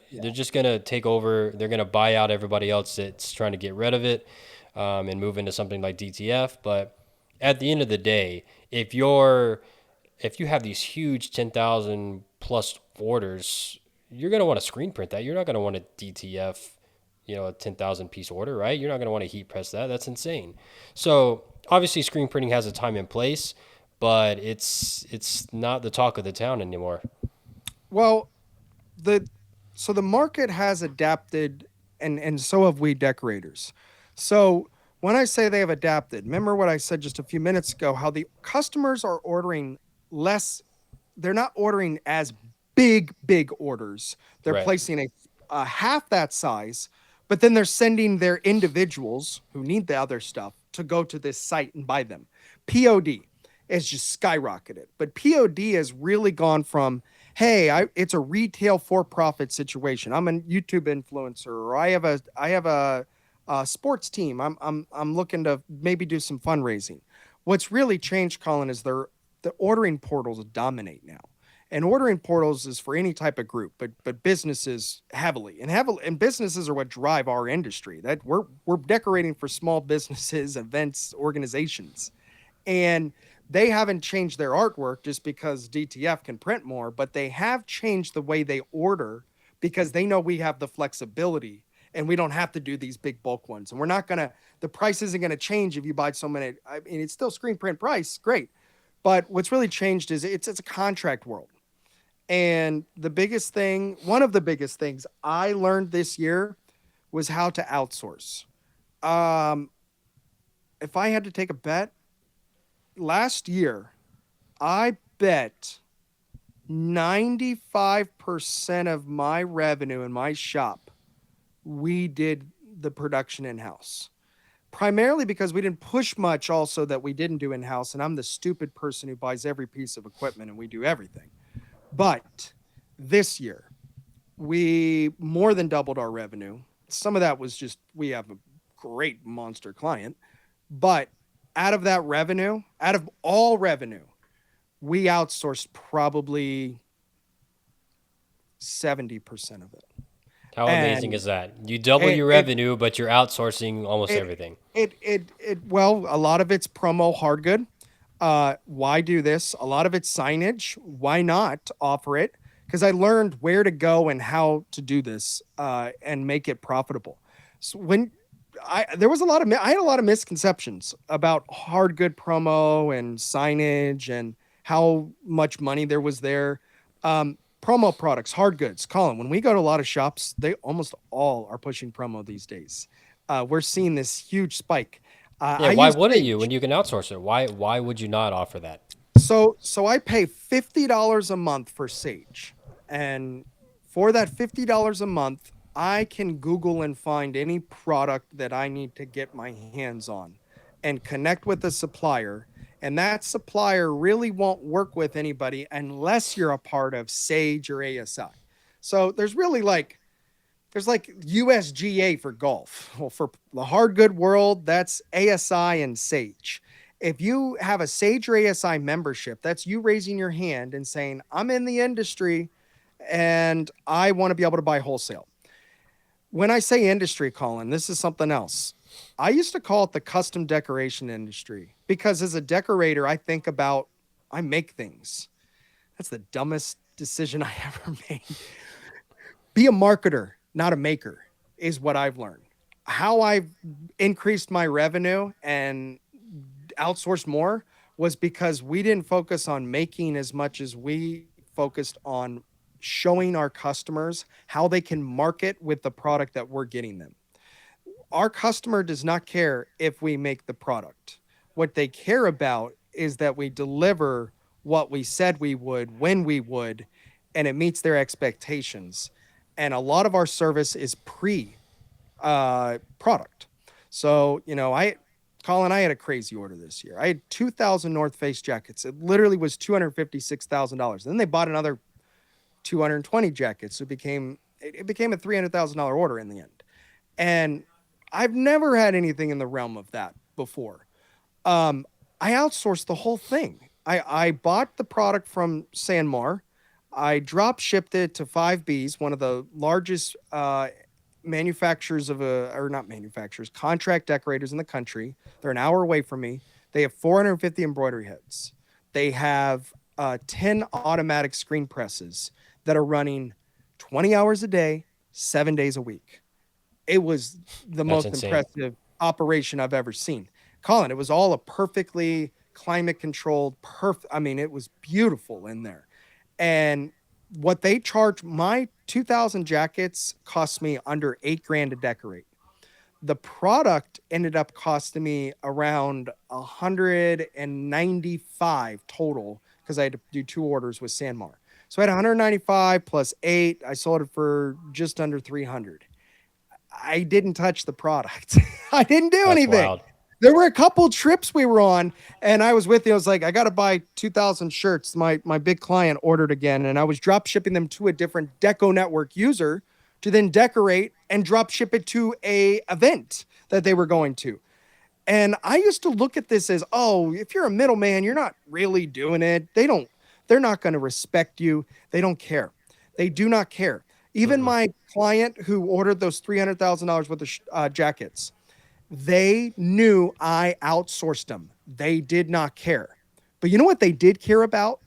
take over. They're gonna buy out everybody else that's trying to get rid of it, and move into something like DTF. But at the end of the day, if you have these huge 10,000 plus orders, you're going to want to screen print that. You're not going to want a DTF, you know, a 10,000 piece order, right? You're not going to want to heat press that. That's insane. So obviously screen printing has a time and place, but it's not the talk of the town anymore. Well, the so the market has adapted, and so have we decorators. So when I say they have adapted, remember what I said just a few minutes ago, how the customers are ordering less. They're not ordering as big orders. They're Right. placing a half that size, but then they're sending their individuals who need the other stuff to go to this site and buy them. POD has just skyrocketed, but POD has really gone from, hey, it's a retail for-profit situation. I'm a YouTube influencer, or I have a sports team. I'm looking to maybe do some fundraising. What's really changed, Colin, is the ordering portals dominate now. And ordering portals is for any type of group, but businesses heavily, and businesses are what drive our industry. That we're decorating for small businesses, events, organizations, and they haven't changed their artwork just because DTF can print more, but they have changed the way they order because they know we have the flexibility and we don't have to do these big bulk ones. And the price isn't gonna change if you buy so many. I mean, it's still screen print price, great. But what's really changed is it's a contract world. And one of the biggest things I learned this year was how to outsource. Um, if I had to take a bet, last year, I bet 95% of my revenue in my shop, we did the production in house. Primarily because we didn't push much, also that we didn't do in house. And I'm the stupid person who buys every piece of equipment and we do everything. But this year, we more than doubled our revenue. Some of that was just we have a great monster client. But out of all revenue, we outsourced probably 70% of it. How amazing And is that? You double it your it revenue, but you're outsourcing almost it everything. well, a lot of it's promo hard good. Why do this? A lot of it's signage. Why not offer it? Because I learned where to go and how to do this and make it profitable. So when I had a lot of misconceptions about hard good promo and signage and how much money there was there. Promo products, hard goods. Colin, when we go to a lot of shops, they almost all are pushing promo these days. We're seeing this huge spike. Yeah, I why use wouldn't you when Sage. you can outsource it? Why would you not offer that? So I pay $50 a month for Sage. And for that $50 a month, I can Google and find any product that I need to get my hands on and connect with a supplier. And that supplier really won't work with anybody unless you're a part of Sage or ASI. So there's like USGA for golf. Well, for the hard good world, that's ASI and Sage. If you have a Sage or ASI membership, that's you raising your hand and saying, I'm in the industry and I want to be able to buy wholesale. When I say industry, Colin, this is something else. I used to call it the custom decoration industry because as a decorator, I make things. That's the dumbest decision I ever made. Be a marketer, not a maker, is what I've learned. How I've increased my revenue and outsourced more was because we didn't focus on making as much as we focused on showing our customers how they can market with the product that we're getting them. Our customer does not care if we make the product. What they care about is that we deliver what we said we would, when we would, and it meets their expectations. And a lot of our service is pre product. So, Colin, I had a crazy order this year. I had 2,000 North Face jackets. It literally was $256,000. Then they bought another 220 jackets. So it became a $300,000 order in the end. And I've never had anything in the realm of that before. Um, I outsourced the whole thing. I bought the product from Sanmar. I drop shipped it to 5Bs, one of the largest manufacturers or not manufacturers, contract decorators in the country. They're an hour away from me. They have 450 embroidery heads. They have 10 automatic screen presses that are running 20 hours a day, 7 days a week. It was the That's most insane. impressive operation I've ever seen. Colin, it was all a perfectly climate controlled, perfect. I mean, it was beautiful in there. And what they charge, my 2,000 jackets cost me under 8 grand to decorate. The product ended up costing me around 195 total because I had to do 2 orders with Sanmar. So I had 195 plus 8. I sold it for just under 300. I didn't touch the product. I didn't do That's anything. wild. There were a couple trips we were on, and I was with you. I was like, I got to buy 2,000 shirts. My big client ordered again, and I was drop shipping them to a different DecoNetwork user to then decorate and drop ship it to a event that they were going to. And I used to look at this as, oh, if you're a middleman, you're not really doing it. They're not going to respect you. They don't care. They do not care. Even Mm-mm. my client who ordered those $300,000 worth of jackets, they knew I outsourced them. They did not care. But you know what they did care about?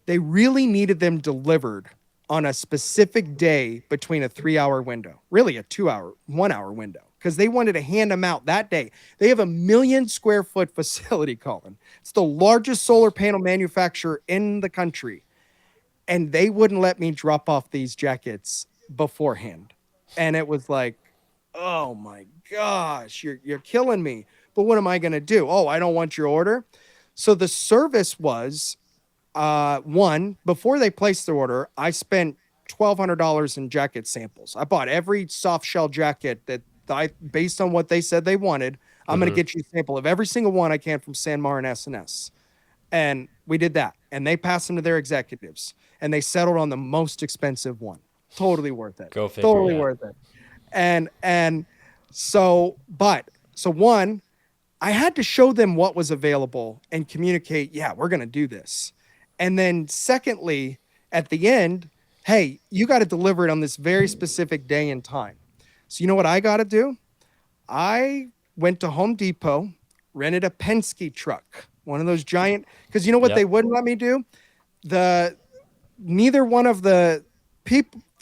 They really needed them delivered on a specific day between a 3 hour window, really a 2 hour, 1 hour window, because they wanted to hand them out that day. They have a 1,000,000 square foot facility, Colin. It's the largest solar panel manufacturer in the country. And they wouldn't let me drop off these jackets beforehand. And it was like, oh my gosh, you're killing me. But what am I going to do? Oh, I don't want your order. So the service was one, before they placed the order, I spent $1,200 in jacket samples. I bought every soft shell jacket that based on what they said they wanted. I'm going to Mm-hmm. get you a sample of every single one I can from Sanmar and S&S. And we did that. And they passed them to their executives. And they settled on the most expensive one. Totally worth it. Go figure. Totally Yeah. worth it. And so one, I had to show them what was available and communicate, yeah, we're going to do this. And then secondly, at the end, hey, you got to deliver it on this very specific day and time. So you know what I got to do? I went to Home Depot, rented a Penske truck, one of those giant, because you know what they Yep. wouldn't let me do? The Neither one of the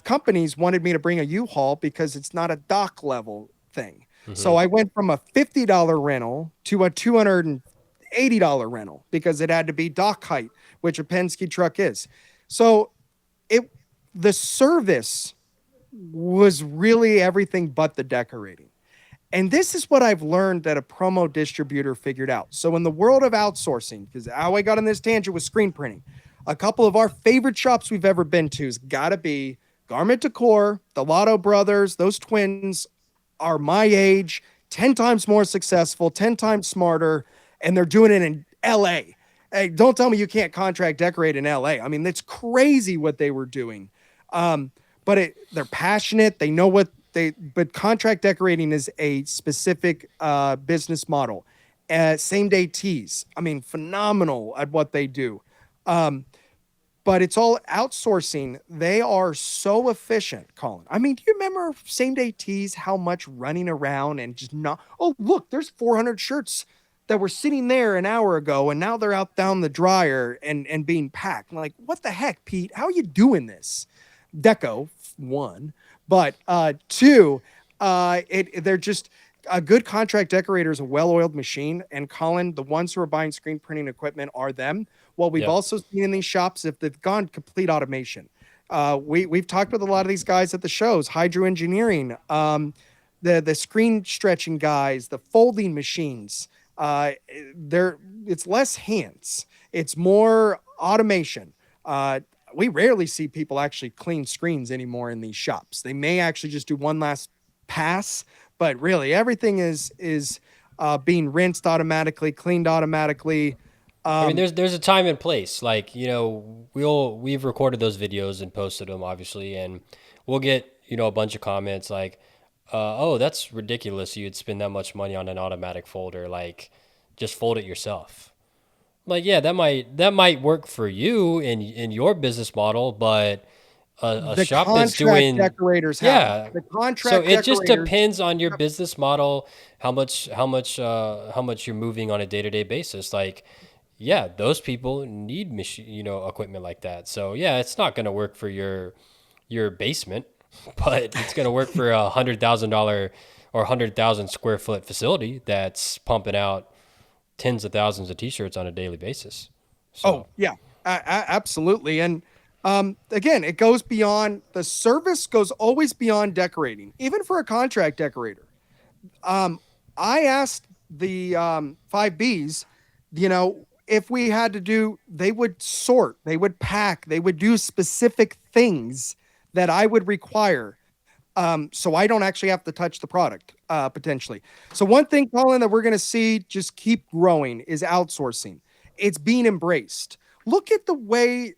companies wanted me to bring a U-Haul because it's not a dock level thing. Mm-hmm. So I went from a $50 rental to a $280 rental because it had to be dock height, which a Penske truck is. So it the service was really everything but the decorating. And this is what I've learned that a promo distributor figured out. So in the world of outsourcing, because how I got on this tangent was screen printing, a couple of our favorite shops we've ever been to has got to be Garment Decor, the Lotto Brothers. Those twins are my age, 10 times more successful, 10 times smarter, and they're doing it in LA. Hey, don't tell me you can't contract decorate in LA. I mean, that's crazy what they were doing. But they're passionate. They know but contract decorating is a specific business model. Same day teas. I mean, phenomenal at what they do. But it's all outsourcing. They are so efficient, Colin. I mean, do you remember same day teas, how much running around and just not, oh, look, there's 400 shirts that were sitting there an hour ago and now they're out down the dryer and being packed. I'm like, what the heck, Pete? How are you doing this? Deco, one. But two, they're just a good contract decorator is a well-oiled machine. And Colin, the ones who are buying screen printing equipment are them. What we've Yep. also seen in these shops, if they've gone complete automation, we've talked with a lot of these guys at the shows, Hydro Engineering, the screen stretching guys, the folding machines. It's less hands, it's more automation. We rarely see people actually clean screens anymore in these shops. They may actually just do one last pass, but really everything is being rinsed automatically, cleaned automatically. I mean, there's a time and place. Like, you know, we've recorded those videos and posted them, obviously, and we'll get, you know, a bunch of comments like, "Oh, that's ridiculous. You'd spend that much money on an automatic folder. Like, just fold it yourself." Like, yeah, that might work for you in your business model, but a The shop that's contract doing, decorators have. yeah. The So contract it just decorators. depends on your business model, how much you're moving on a day-to-day basis. Like, yeah, those people need machine, you know, equipment like that. So yeah, it's not going to work for your basement, but it's going to work for $100,000 or 100,000 square foot facility that's pumping out tens of thousands of t-shirts on a daily basis. Oh So yeah, absolutely. And again, it goes beyond the service. Goes always beyond decorating, even for a contract decorator. Um, I asked the 5Bs, you know, if we had to do, they would sort, they would pack, they would do specific things that I would require. So I don't actually have to touch the product potentially. So one thing, Colin, that we're going to see just keep growing is outsourcing. It's being embraced. Look at the way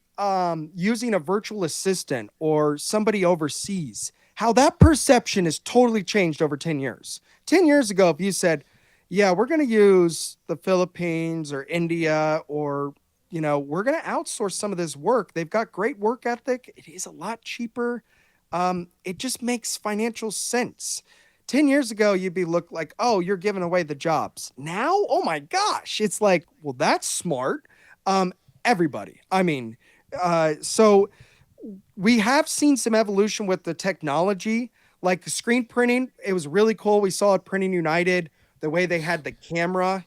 using a virtual assistant or somebody overseas, how that perception has totally changed over 10 years. 10 years ago, if you said, yeah, we're going to use the Philippines or India, or, you know, we're going to outsource some of this work. They've got great work ethic. It is a lot cheaper. It just makes financial sense. 10 years ago, you'd be looked like, oh, you're giving away the jobs. Now, oh my gosh, it's like, well, that's smart. Um, Everybody. I mean, so we have seen some evolution with the technology, like the screen printing. It was really cool. We saw it Printing United, the way they had the camera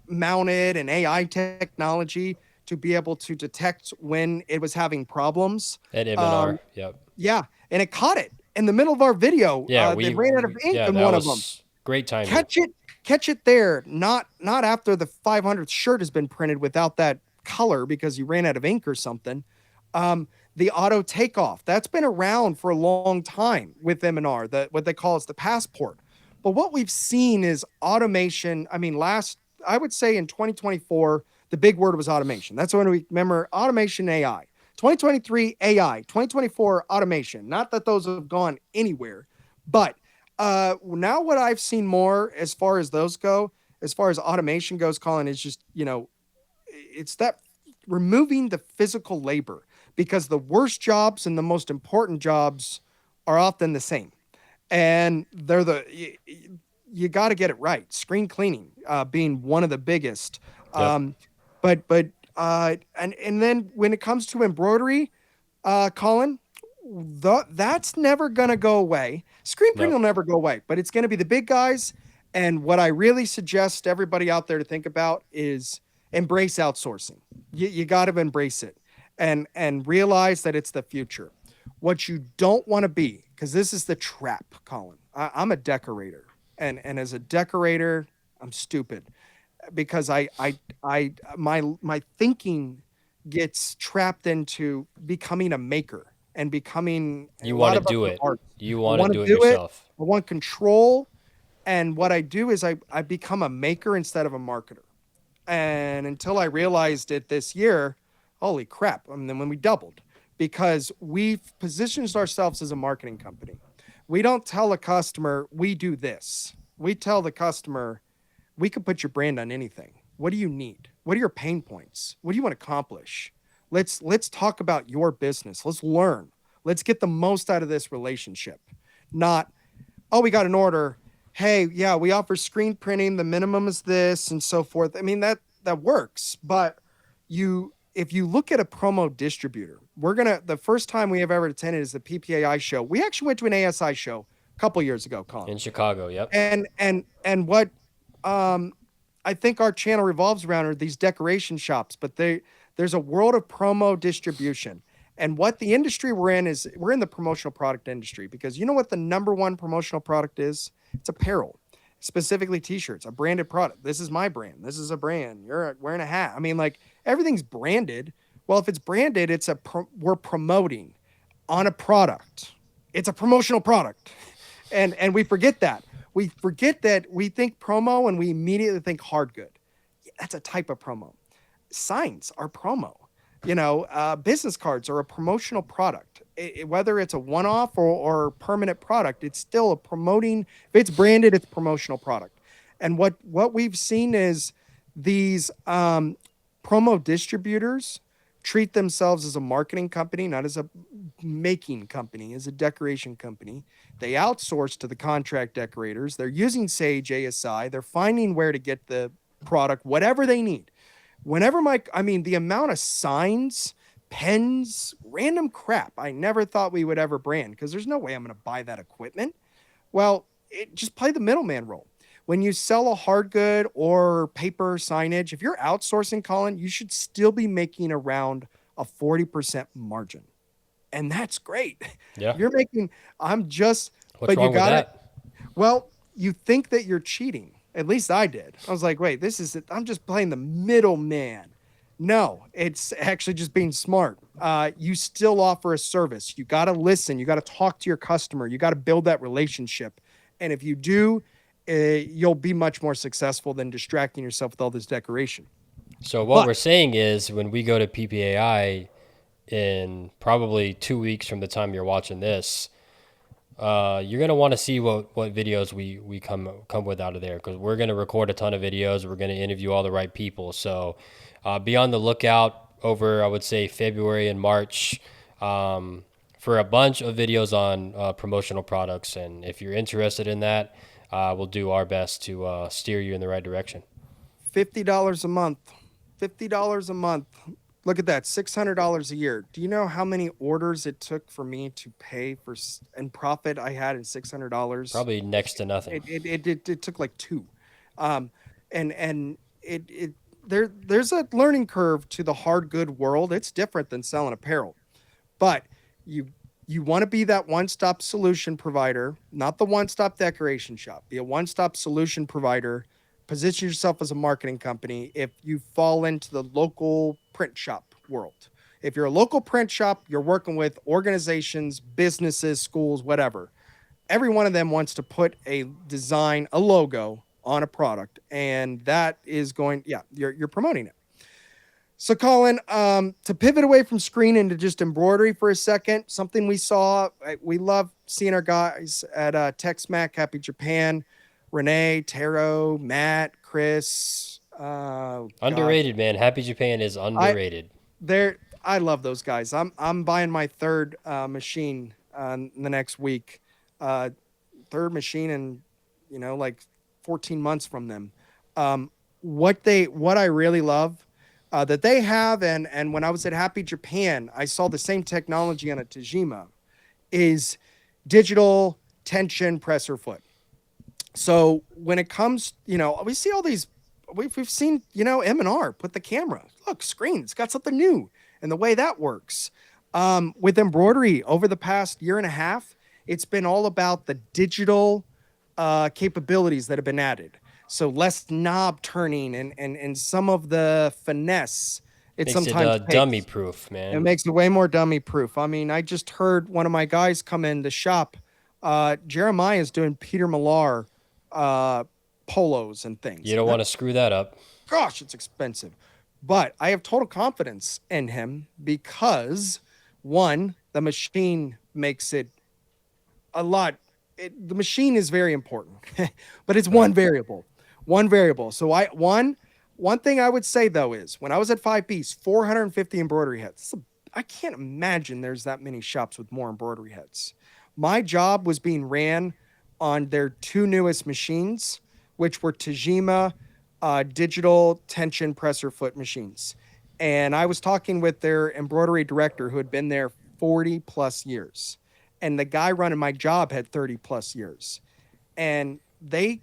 mounted and AI technology to be able to detect when it was having problems. at Um, M&R, yep. yeah, and it caught it in the middle of our video. Yeah, They ran out of ink yeah, in that one of them. was great timing. Catch it, catch it there. Not after the 500th shirt has been printed without that color because you ran out of ink or something. The auto takeoff, that's been around for a long time with M&R. The what they call is the passport. But what we've seen is automation. I mean, I would say in 2024, the big word was automation. That's when we remember automation AI. 2023 AI, 2024 automation. Not that those have gone anywhere, but now what I've seen more as far as those go, as far as automation goes, Colin, is just, you know, it's that removing the physical labor, because the worst jobs and the most important jobs are often the same, and they're you got to get it right. Screen cleaning being one of the biggest. Yep. And then when it comes to embroidery, Colin, that's never gonna go away. Screen printing Nope. will never go away, but it's gonna be the big guys. And what I really suggest everybody out there to think about is embrace outsourcing. You got to embrace it and realize that it's the future. What you don't want to be, because this is the trap, Colin. I'm a decorator, and as a decorator, I'm stupid because my thinking gets trapped into becoming a maker and becoming a You want lot to of us do are it. art. You I want to want to do it do it. yourself. I want control. And what I do is I become a maker instead of a marketer. And until I realized it this year, holy crap. And then when we doubled, because we've positioned ourselves as a marketing company. We don't tell a customer, we do this. We tell the customer, we can put your brand on anything. What do you need? What are your pain points? What do you want to accomplish? Let's talk about your business. Let's learn. Let's get the most out of this relationship. Not, oh, we got an order. Hey, yeah, we offer screen printing. The minimum is this and so forth. I mean, that works. But if you look at a promo distributor, the first time we have ever attended is the PPAI show. We actually went to an ASI show a couple years ago, Colin. In Chicago, yep. And what I think our channel revolves around are these decoration shops, but there's a world of promo distribution. And what the industry we're in is we're in the promotional product industry, because you know what the number one promotional product is? It's apparel, specifically t-shirts, a branded product. This is my brand. This is a brand. You're wearing a hat. I mean, like, everything's branded. Well, if it's branded, we're promoting on a product. It's a promotional product. And we forget that. We forget that we think promo and we immediately think hard good. That's a type of promo. signs are promo. Business cards are a promotional product. Whether it's a one-off or permanent product, it's still a promoting. If it's branded, it's promotional product. And what we've seen is these promo distributors treat themselves as a marketing company, not as a making company, as a decoration company. They outsource to the contract decorators. They're using Sage ASI. They're finding where to get the product, whatever they need. The amount of signs, pens, random crap I never thought we would ever brand, because there's no way I'm going to buy that equipment. Well, just play the middleman role. When you sell a hard good or paper signage, if you're outsourcing, Colin, you should still be making around a 40% margin. And that's great. Yeah. You're making, I'm just, What's but you wrong with got it. that? Well, you think that you're cheating. At least I did. I was like, wait, this is it. I'm just playing the middleman. No, it's actually just being smart. You still offer a service. You got to listen. You got to talk to your customer. You got to build that relationship. And if you do, you'll be much more successful than distracting yourself with all this decoration. So what we're saying is when we go to PPAI in probably 2 weeks from the time you're watching this, you're going to want to see what videos we come with out of there, because we're going to record a ton of videos. We're going to interview all the right people. So be on the lookout over, I would say, February and March for a bunch of videos on promotional products. And if you're interested in that, we'll do our best to steer you in the right direction. $50 a month. $50 a month. Look at that, $600 a year. Do you know how many orders it took for me to pay for and profit I had in $600? Probably next to nothing. It took like two, and there's a learning curve to the hard good world. It's different than selling apparel, but you want to be that one-stop solution provider, not the one-stop decoration shop. Be a one-stop solution provider. Position yourself as a marketing company if you fall into the local print shop world. If you're a local print shop, you're working with organizations, businesses, schools, whatever. Every one of them wants to put a design, a logo on a product, and that is you're promoting it. So, Colin, to pivot away from screen into just embroidery for a second, something we saw, we love seeing our guys at Tex Mac, Happy Japan, Renee, Taro, Matt, Chris. Underrated, man. Happy Japan is underrated. I love those guys. I'm buying my third machine in the next week. Third machine in like 14 months from them. What I really love that they have, and when I was at Happy Japan, I saw the same technology on a Tajima, is digital tension presser foot. So when it comes, we see all these, we've seen, M&R put the camera, look, screen, it's got something new. And the way that works with embroidery over the past year and a half, it's been all about the digital capabilities that have been added. So less knob turning and some of the finesse. It makes sometimes it dummy proof, man. It makes it way more dummy proof. I mean, I just heard one of my guys come in the shop. Jeremiah is doing Peter Millar polos and things. You don't want to screw that up. Gosh, it's expensive. But I have total confidence in him because, one, the machine makes it a lot. The machine is very important, but it's one variable. One variable. So one thing I would say, though, is when I was at 5B's, 450 embroidery heads. I can't imagine there's that many shops with more embroidery heads. My job was being ran on their two newest machines, which were Tajima digital tension presser foot machines. And I was talking with their embroidery director who had been there 40 plus years. And the guy running my job had 30 plus years. And they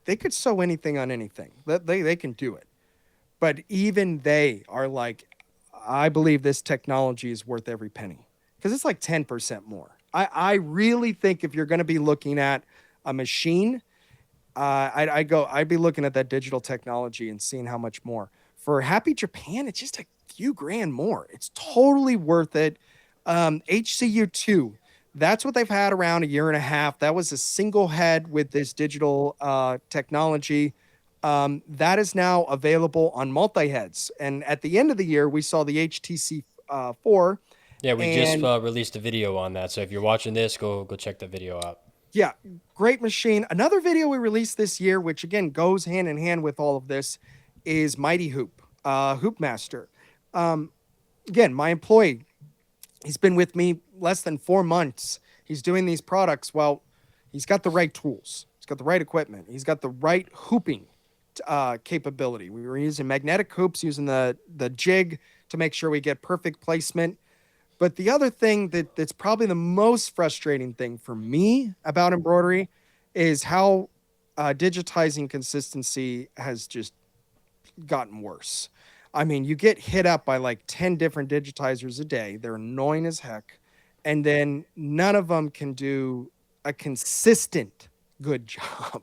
could sew anything on anything. They can do it. But even they are like, I believe this technology is worth every penny. Because it's like 10% more. I really think if you're going to be looking at a machine, I'd be looking at that digital technology and seeing how much more. For Happy Japan, it's just a few grand more. It's totally worth it. HCU2, that's what they've had around a year and a half. That was a single head with this digital technology. That is now available on multi-heads. And at the end of the year, we saw the HTC 4. Yeah, we just And released a video on that. So if you're watching this, go check the video out. yeah, great machine. Another video we released this year, which again goes hand in hand with all of this, is Mighty Hoop, Hoop Master. Again, my employee, he's been with me less than 4 months. He's doing these products. Well, he's got the right tools. He's got the right equipment. He's got the right hooping capability. We were using magnetic hoops, using the jig to make sure we get perfect placement. But the other thing that's probably the most frustrating thing for me about embroidery is how digitizing consistency has just gotten worse. I mean, you get hit up by like 10 different digitizers a day. They're annoying as heck. And then none of them can do a consistent good job.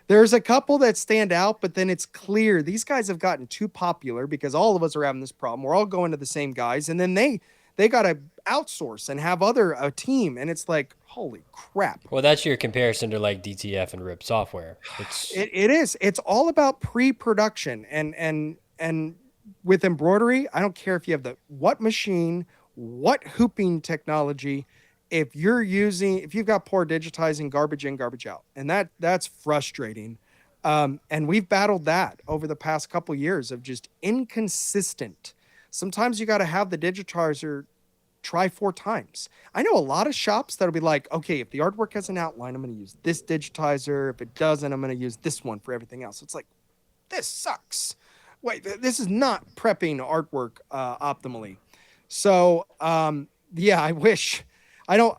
There's a couple that stand out, but then it's clear these guys have gotten too popular because all of us are having this problem. We're all going to the same guys, and then they got to outsource and have a team, and it's like, holy crap. Well, that's your comparison to like DTF and RIP software. It is. It's all about pre-production, and with embroidery, I don't care if you have what machine, what hooping technology. If you've got poor digitizing, garbage in, garbage out, and that's frustrating. And we've battled that over the past couple years of just inconsistent. Sometimes you got to have the digitizer try 4 times. I know a lot of shops that'll be like, okay, if the artwork has an outline, I'm going to use this digitizer. If it doesn't, I'm going to use this one for everything else. It's like, this sucks. Wait, this is not prepping artwork optimally. So, yeah,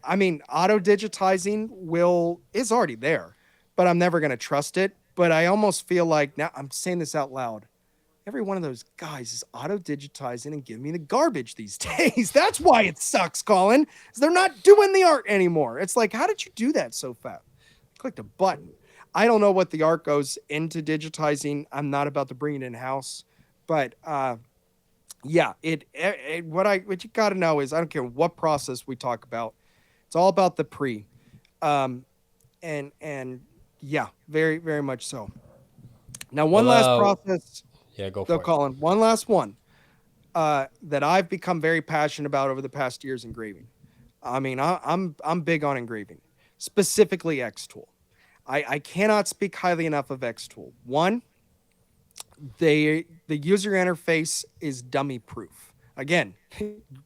I mean, auto digitizing is already there, but I'm never going to trust it. But I almost feel like, now I'm saying this out loud, every one of those guys is auto digitizing and giving me the garbage these days. That's why it sucks, Colin, is they're not doing the art anymore. It's like, how did you do that so fast? Clicked a button. I don't know what the art goes into digitizing. I'm not about to bring it in house, but yeah, what you got to know is I don't care what process we talk about. It's all about the pre, and yeah, very, very much so. Now, one last process. Yeah, go for So, it. Colin, one last one that I've become very passionate about over the past years: engraving. I mean, I'm big on engraving, specifically X Tool. I cannot speak highly enough of X Tool. One, the user interface is dummy proof. Again,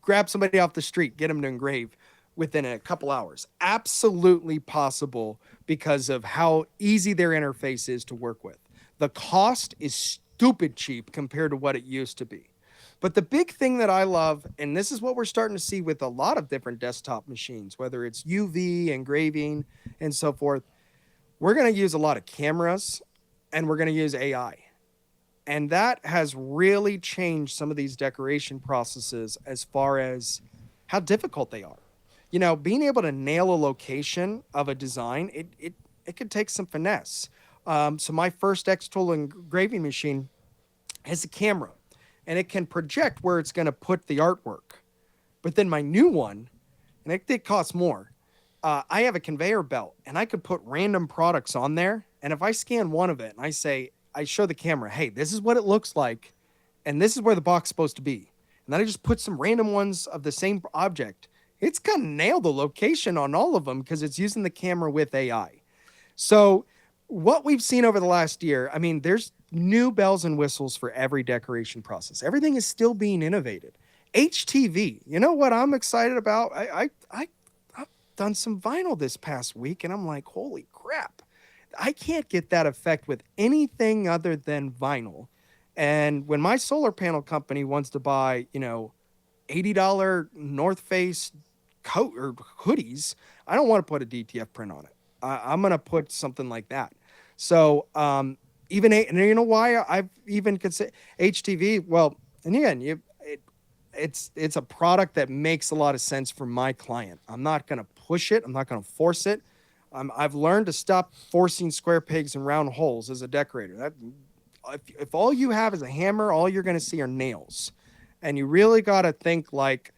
grab somebody off the street, get them to engrave within a couple hours. Absolutely possible because of how easy their interface is to work with. The cost is stupid cheap compared to what it used to be. But the big thing that I love, and this is what we're starting to see with a lot of different desktop machines, whether it's UV, engraving, and so forth, we're going to use a lot of cameras and we're going to use AI. And that has really changed some of these decoration processes as far as how difficult they are. You know, being able to nail a location of a design, it could take some finesse. So my first X-Tool engraving machine has a camera, and it can project where it's going to put the artwork. But then my new one, and it costs more, I have a conveyor belt, and I could put random products on there. And if I scan one of it, and I show the camera, hey, this is what it looks like, and this is where the box is supposed to be. And then I just put some random ones of the same object. It's going to nail the location on all of them because it's using the camera with AI. So what we've seen over the last year, I mean, there's new bells and whistles for every decoration process. Everything is still being innovated. HTV, you know what I'm excited about? I've done some vinyl this past week, and I'm like, holy crap. I can't get that effect with anything other than vinyl. And when my solar panel company wants to buy, $80 North Face coat or hoodies, I don't want to put a DTF print on it. I'm going to put something like that. So and you know why I've even considered HTV? Well, and again, it's a product that makes a lot of sense for my client. I'm not going to push it. I'm not going to force it. I've learned to stop forcing square pegs and round holes as a decorator. If all you have is a hammer, all you're going to see are nails. And you really got to think like,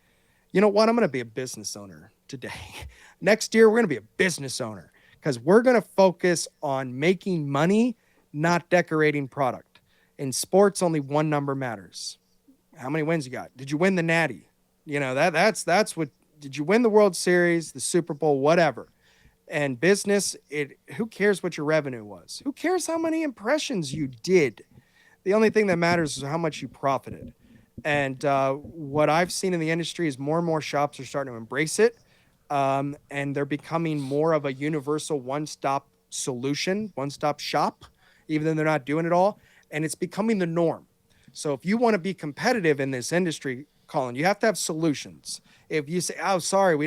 you know what? I'm going to be a business owner today. Next year, we're going to be a business owner because we're going to focus on making money, not decorating product. In sports, only one number matters. How many wins you got? Did you win the Natty? You know, that's what, did you win the World Series, the Super Bowl, whatever. And business, it, who cares what your revenue was? Who cares how many impressions you did? The only thing that matters is how much you profited. And what I've seen in the industry is more and more shops are starting to embrace it, and they're becoming more of a universal one-stop solution, one-stop shop, even though they're not doing it all. And it's becoming the norm. So if you want to be competitive in this industry, Colin, you have to have solutions. If you say, "Oh, sorry, we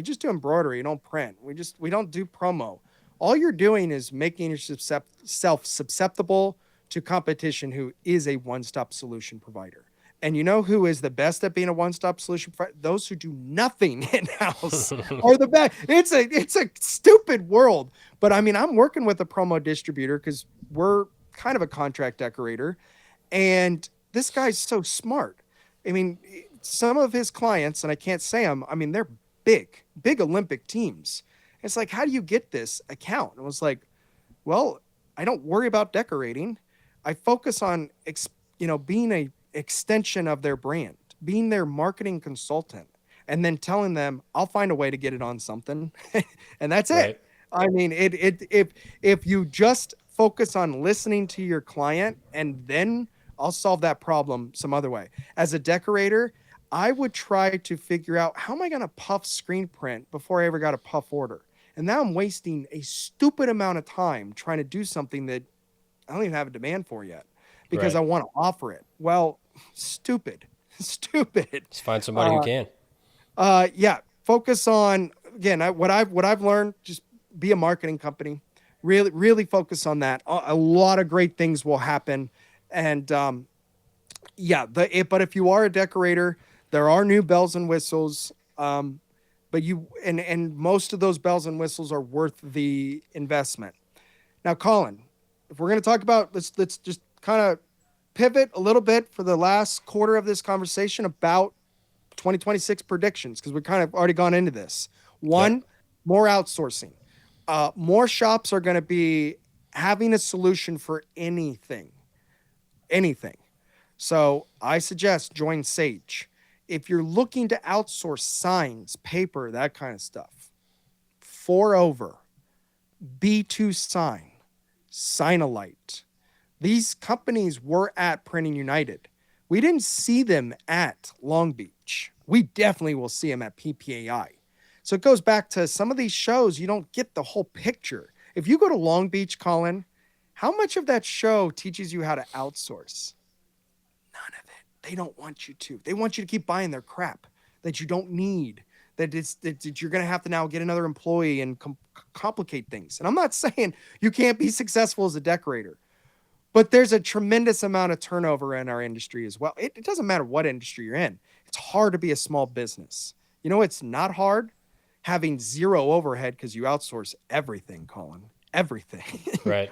just do embroidery, we don't print, we don't do promo," all you're doing is making yourself susceptible to competition who is a one-stop solution provider. And you know who is the best at being a one-stop solution provider? Those who do nothing in-house are the best. It's a stupid world. But I mean, I'm working with a promo distributor because we're kind of a contract decorator. And this guy's so smart. I mean, some of his clients, and I can't say them, I mean, they're big Olympic teams. It's like, how do you get this account? And I was like, well, I don't worry about decorating. I focus on, being a extension of their brand, being their marketing consultant, and then telling them I'll find a way to get it on something, and that's Right. it. I mean, if you just focus on listening to your client, and then I'll solve that problem some other way. As a decorator, I would try to figure out how am I going to puff screen print before I ever got a puff order. And now I'm wasting a stupid amount of time trying to do something that I don't even have a demand for yet because I Right. want to offer it. Well, stupid, stupid. Just find somebody who can. Yeah. Focus on, again, what I've learned. Just be a marketing company. Really focus on that. A lot of great things will happen, and yeah. But if you are a decorator, there are new bells and whistles. But and most of those bells and whistles are worth the investment. Now, Colin, if we're going to talk about, let's just kind of pivot a little bit for the last quarter of this conversation about 2026 predictions because we've kind of already gone into this. Yep. One, more outsourcing. More shops are going to be having a solution for anything. So I suggest join Sage. If you're looking to outsource signs, paper, that kind of stuff, Four Over, B2 Sign, Signalite. These companies were at Printing United. We didn't see them at Long Beach. We definitely will see them at PPAI. So it goes back to some of these shows, you don't get the whole picture. If you go to Long Beach, Colin, how much of that show teaches you how to outsource? None of it. They don't want you to. They want you to keep buying their crap that you don't need. That you're going to have to now get another employee and complicate things. And I'm not saying you can't be successful as a decorator, but there's a tremendous amount of turnover in our industry as well. It doesn't matter what industry you're in. It's hard to be a small business. You know, it's not hard having zero overhead because you outsource everything, Colin. Everything. Right.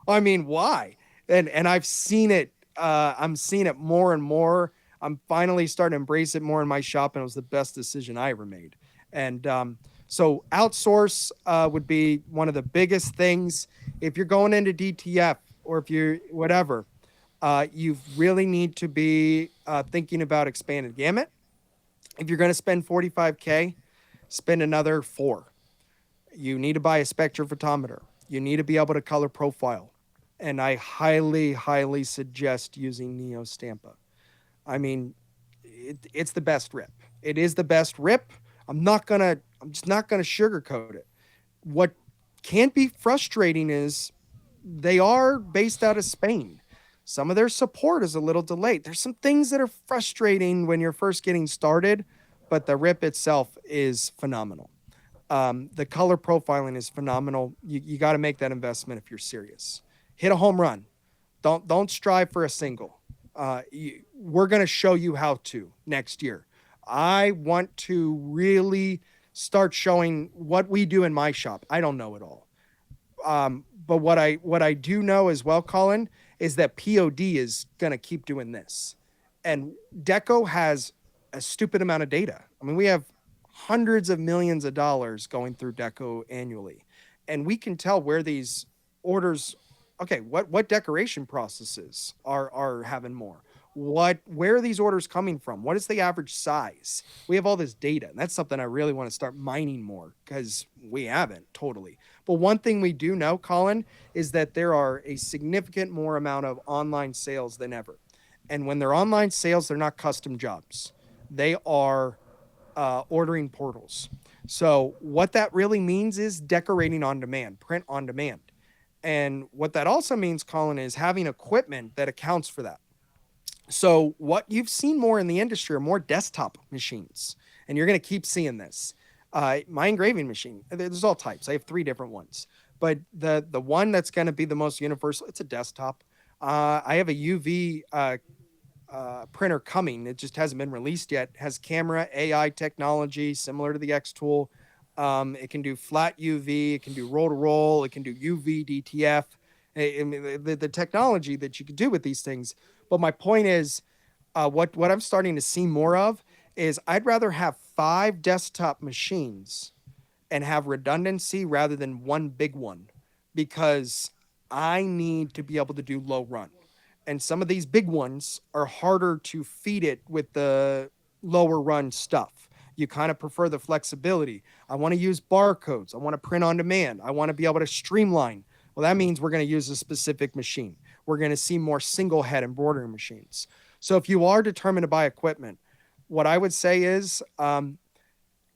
I mean, why? And I've seen it. I'm seeing it more and more. I'm finally starting to embrace it more in my shop, and it was the best decision I ever made. And so outsource would be one of the biggest things. If you're going into DTF or if you're whatever, you really need to be thinking about expanded gamut. If you're going to spend 45K, spend another four. You need to buy a spectrophotometer. You need to be able to color profile. And I highly suggest using Neo Stampa. I mean, it's the best rip. It is the best rip. I'm just not gonna sugarcoat it. What can be frustrating is they are based out of Spain. Some of their support is a little delayed. There's some things that are frustrating when you're first getting started, but the rip itself is phenomenal. The color profiling is phenomenal. You got to make that investment if you're serious. Hit a home run. Don't strive for a single. We're going to show you how to next year. I want to really start showing what we do in my shop. I don't know it all. But what I do know as well, Colin, is that POD is going to keep doing this. And Deco has a stupid amount of data. I mean, we have hundreds of millions of dollars going through Deco annually. And we can tell where these orders okay, what decoration processes are having more? Where are these orders coming from? What is the average size? We have all this data, and that's something I really want to start mining more because we haven't totally. But one thing we do know, Colin, is that there are a significant more amount of online sales than ever. And when they're online sales, they're not custom jobs. They are ordering portals. So what that really means is decorating on demand, print on demand. And what that also means, Colin, is having equipment that accounts for that. So what you've seen more in the industry are more desktop machines, and you're going to keep seeing this. My engraving machine, there's all types. I have three different ones, but the one that's going to be the most universal, it's a desktop. I have a UV printer coming. It just hasn't been released yet. Has camera AI technology similar to the X tool. It can do flat UV. It can do roll to roll. It can do UV DTF. I mean, the technology that you can do with these things. But my point is, what I'm starting to see more of is I'd rather have 5 desktop machines and have redundancy rather than one big one because I need to be able to do low run. And some of these big ones are harder to feed it with the lower run stuff. You kind of prefer the flexibility. I want to use barcodes. I want to print on demand. I want to be able to streamline. Well, that means we're going to use a specific machine. We're going to see more single head embroidery machines. So if you are determined to buy equipment, what I would say is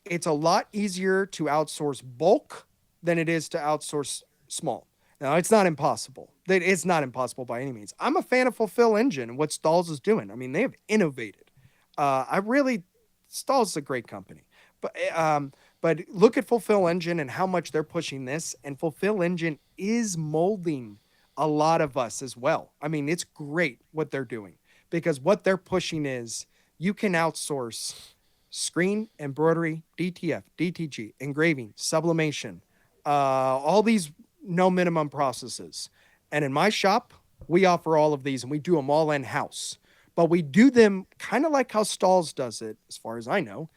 it's a lot easier to outsource bulk than it is to outsource small. Now, it's not impossible. It's not impossible by any means. I'm a fan of Fulfill Engine and what Stalls is doing. I mean, they have innovated. Stalls is a great company, but look at Fulfill Engine and how much they're pushing this. And Fulfill Engine is molding a lot of us as well. I mean, it's great what they're doing because what they're pushing is you can outsource screen, embroidery, DTF, DTG, engraving, sublimation, all these no minimum processes. And in my shop, we offer all of these and we do them all in house. But we do them kind of like how Stalls does it, as far as I know,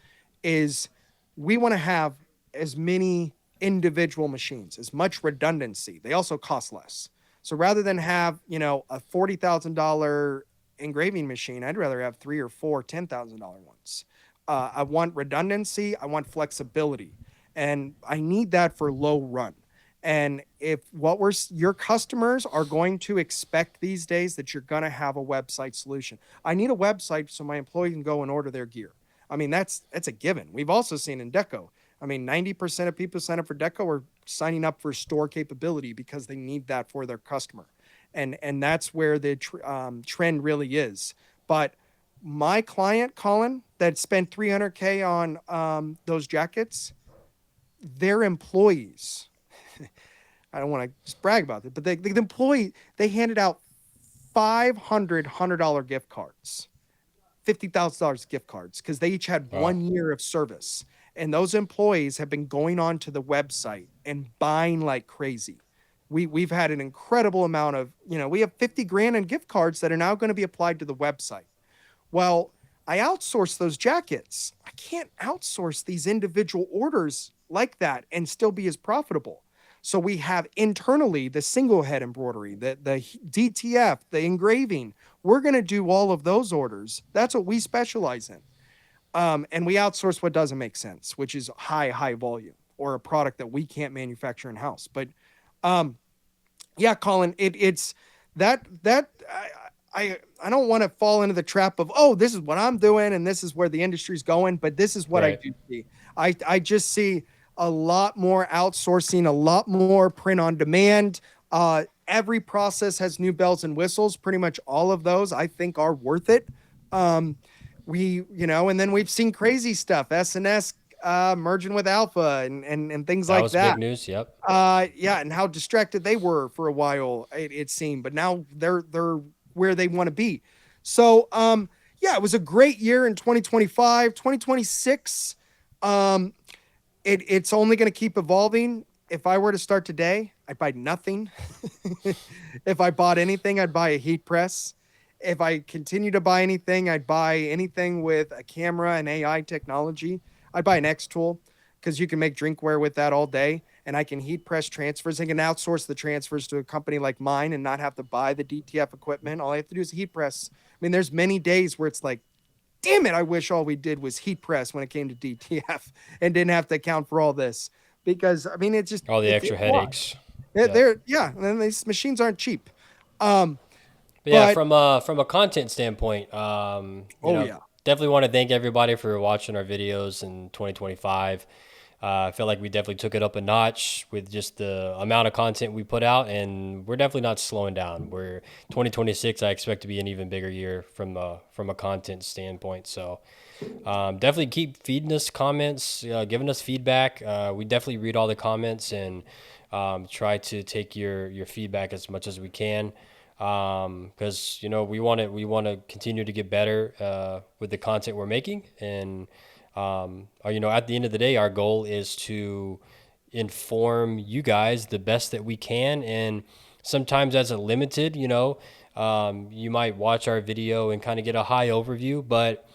is we want to have as many individual machines, as much redundancy. They also cost less. So rather than have, a $40,000 engraving machine, I'd rather have 3 or 4 $10,000 ones. I want redundancy. I want flexibility. And I need that for low run. And if your customers are going to expect these days that you're going to have a website solution. I need a website so my employee can go and order their gear. I mean, that's a given. We've also seen in Deco. I mean, 90% of people sign up for Deco are signing up for store capability because they need that for their customer. And that's where the trend really is. But my client, Colin, that spent $300K on those jackets, their employees, I don't want to just brag about it, but the employee, they handed out $500 gift cards, $50,000 gift cards, because they each had Wow. 1 year of service. And those employees have been going on to the website and buying like crazy. We've had an incredible amount of, we have 50 grand in gift cards that are now going to be applied to the website. Well, I outsource those jackets. I can't outsource these individual orders like that and still be as profitable. So we have internally the single head embroidery, the DTF, the engraving. We're going to do all of those orders. That's what we specialize in. And we outsource what doesn't make sense, which is high volume or a product that we can't manufacture in house. But yeah, Colin, it's that I don't want to fall into the trap of, oh, this is what I'm doing and this is where the industry's going. But this is what I Right. do see. I just see a lot more outsourcing, a lot more print on demand. Every process has new bells and whistles. Pretty much all of those I think are worth it. And then we've seen crazy stuff, S&S merging with Alpha and things That like was big that. news. Yep. Yeah, and how distracted they were for a while, it seemed, but now they're where they want to be. So, yeah, it was a great year in 2025, 2026. It's only going to keep evolving. If I were to start today, I'd buy nothing. If I bought anything, I'd buy a heat press. If I continue to buy anything, I'd buy anything with a camera and AI technology. I'd buy an X tool because you can make drinkware with that all day. and I can heat press transfers. I can outsource the transfers to a company like mine and not have to buy the DTF equipment. All I have to do is heat press. I mean, there's many days where it's like, damn it, I wish all we did was heat press when it came to DTF and didn't have to account for all this. Because I mean, All the it's extra a lot. headaches. Yeah. They're yeah, and these machines aren't cheap. Um, But yeah, but from a content standpoint, oh yeah, definitely want to thank everybody for watching our videos in 2025. I feel like we definitely took it up a notch with just the amount of content we put out, and we're definitely not slowing down. We're 2026. I expect to be an even bigger year from a content standpoint. So definitely keep feeding us comments, giving us feedback. We definitely read all the comments and try to take your feedback as much as we can, because we want to continue to get better with the content we're making. And at the end of the day, our goal is to inform you guys the best that we can. And sometimes as a limited, you might watch our video and kind of get a high overview, but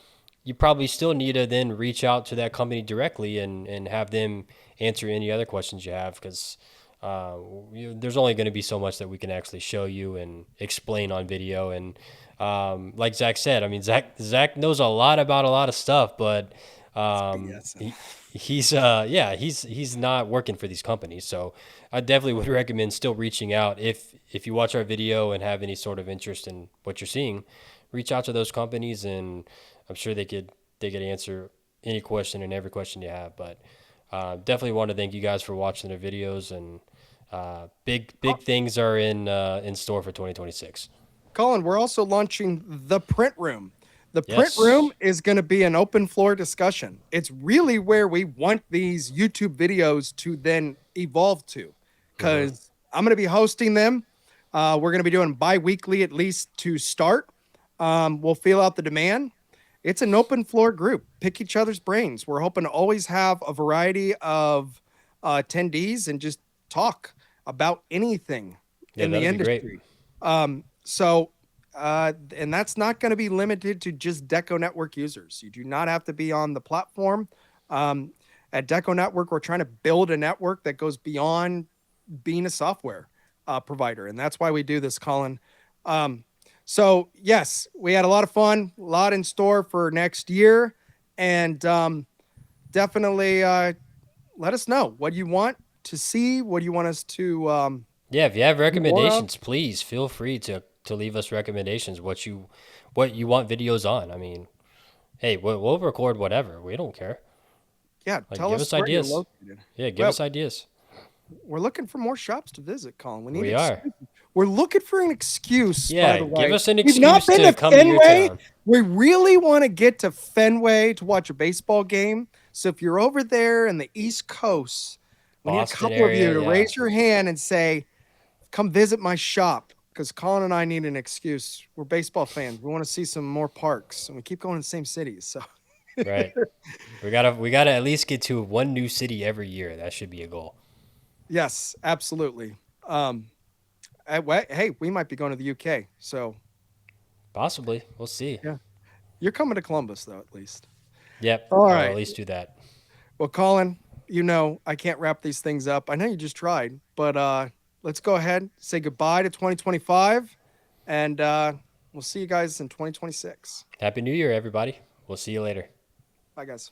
you probably still need to then reach out to that company directly and have them answer any other questions you have, because there's only going to be so much that we can actually show you and explain on video. And like Zach said, I mean, Zach knows a lot about a lot of stuff, but BS. he's not working for these companies. So I definitely would recommend still reaching out if you watch our video and have any sort of interest in what you're seeing. Reach out to those companies, and I'm sure they could answer any question and every question you have. But definitely want to thank you guys for watching the videos, and big things are in store for 2026. Colin, we're also launching the print room. The print Yes. room is going to be an open floor discussion. It's really where we want these YouTube videos to then evolve to, because I'm going to be hosting them. We're going to be doing bi-weekly, at least to start. We'll feel out the demand. It's an open floor group. Pick each other's brains. We're hoping to always have a variety of attendees and just talk about anything Yeah, in the that'd be great. industry. And that's not going to be limited to just DecoNetwork users. You do not have to be on the platform. At DecoNetwork, we're trying to build a network that goes beyond being a software provider, and that's why we do this, Colin. So yes, we had a lot of fun, a lot in store for next year, and definitely let us know what you want to see, what you want us to. Yeah, if you have More of. recommendations, please feel free to leave us recommendations. What you want videos on. I mean, hey, we'll record whatever. We don't care. Yeah, Like, tell give us us where you're ideas. located. Yeah, give Well, us ideas. we're looking for more shops to visit, Colin. We need We are. excuses. We're looking for an excuse, by Yeah, the give way. us an We've not excuse been to to come to your Fenway. town. We really want to get to Fenway to watch a baseball game. So if you're over there in the East Coast, we need a Boston couple of you area, to yeah. raise your hand and say, come visit my shop, because Colin and I need an excuse. We're baseball fans. We want to see some more parks, and we keep going to the same cities. So Right. We gotta at least get to one new city every year. That should be a goal. yes, absolutely. Hey, we might be going to the UK. So Possibly. We'll see. yeah, you're coming to Columbus though, at least. Yep. All I'll right. at least do that. Well, Colin, I can't wrap these things up. I know you just tried, but let's go ahead, say goodbye to 2025, and we'll see you guys in 2026. Happy New Year, everybody. We'll see you later. Bye, guys.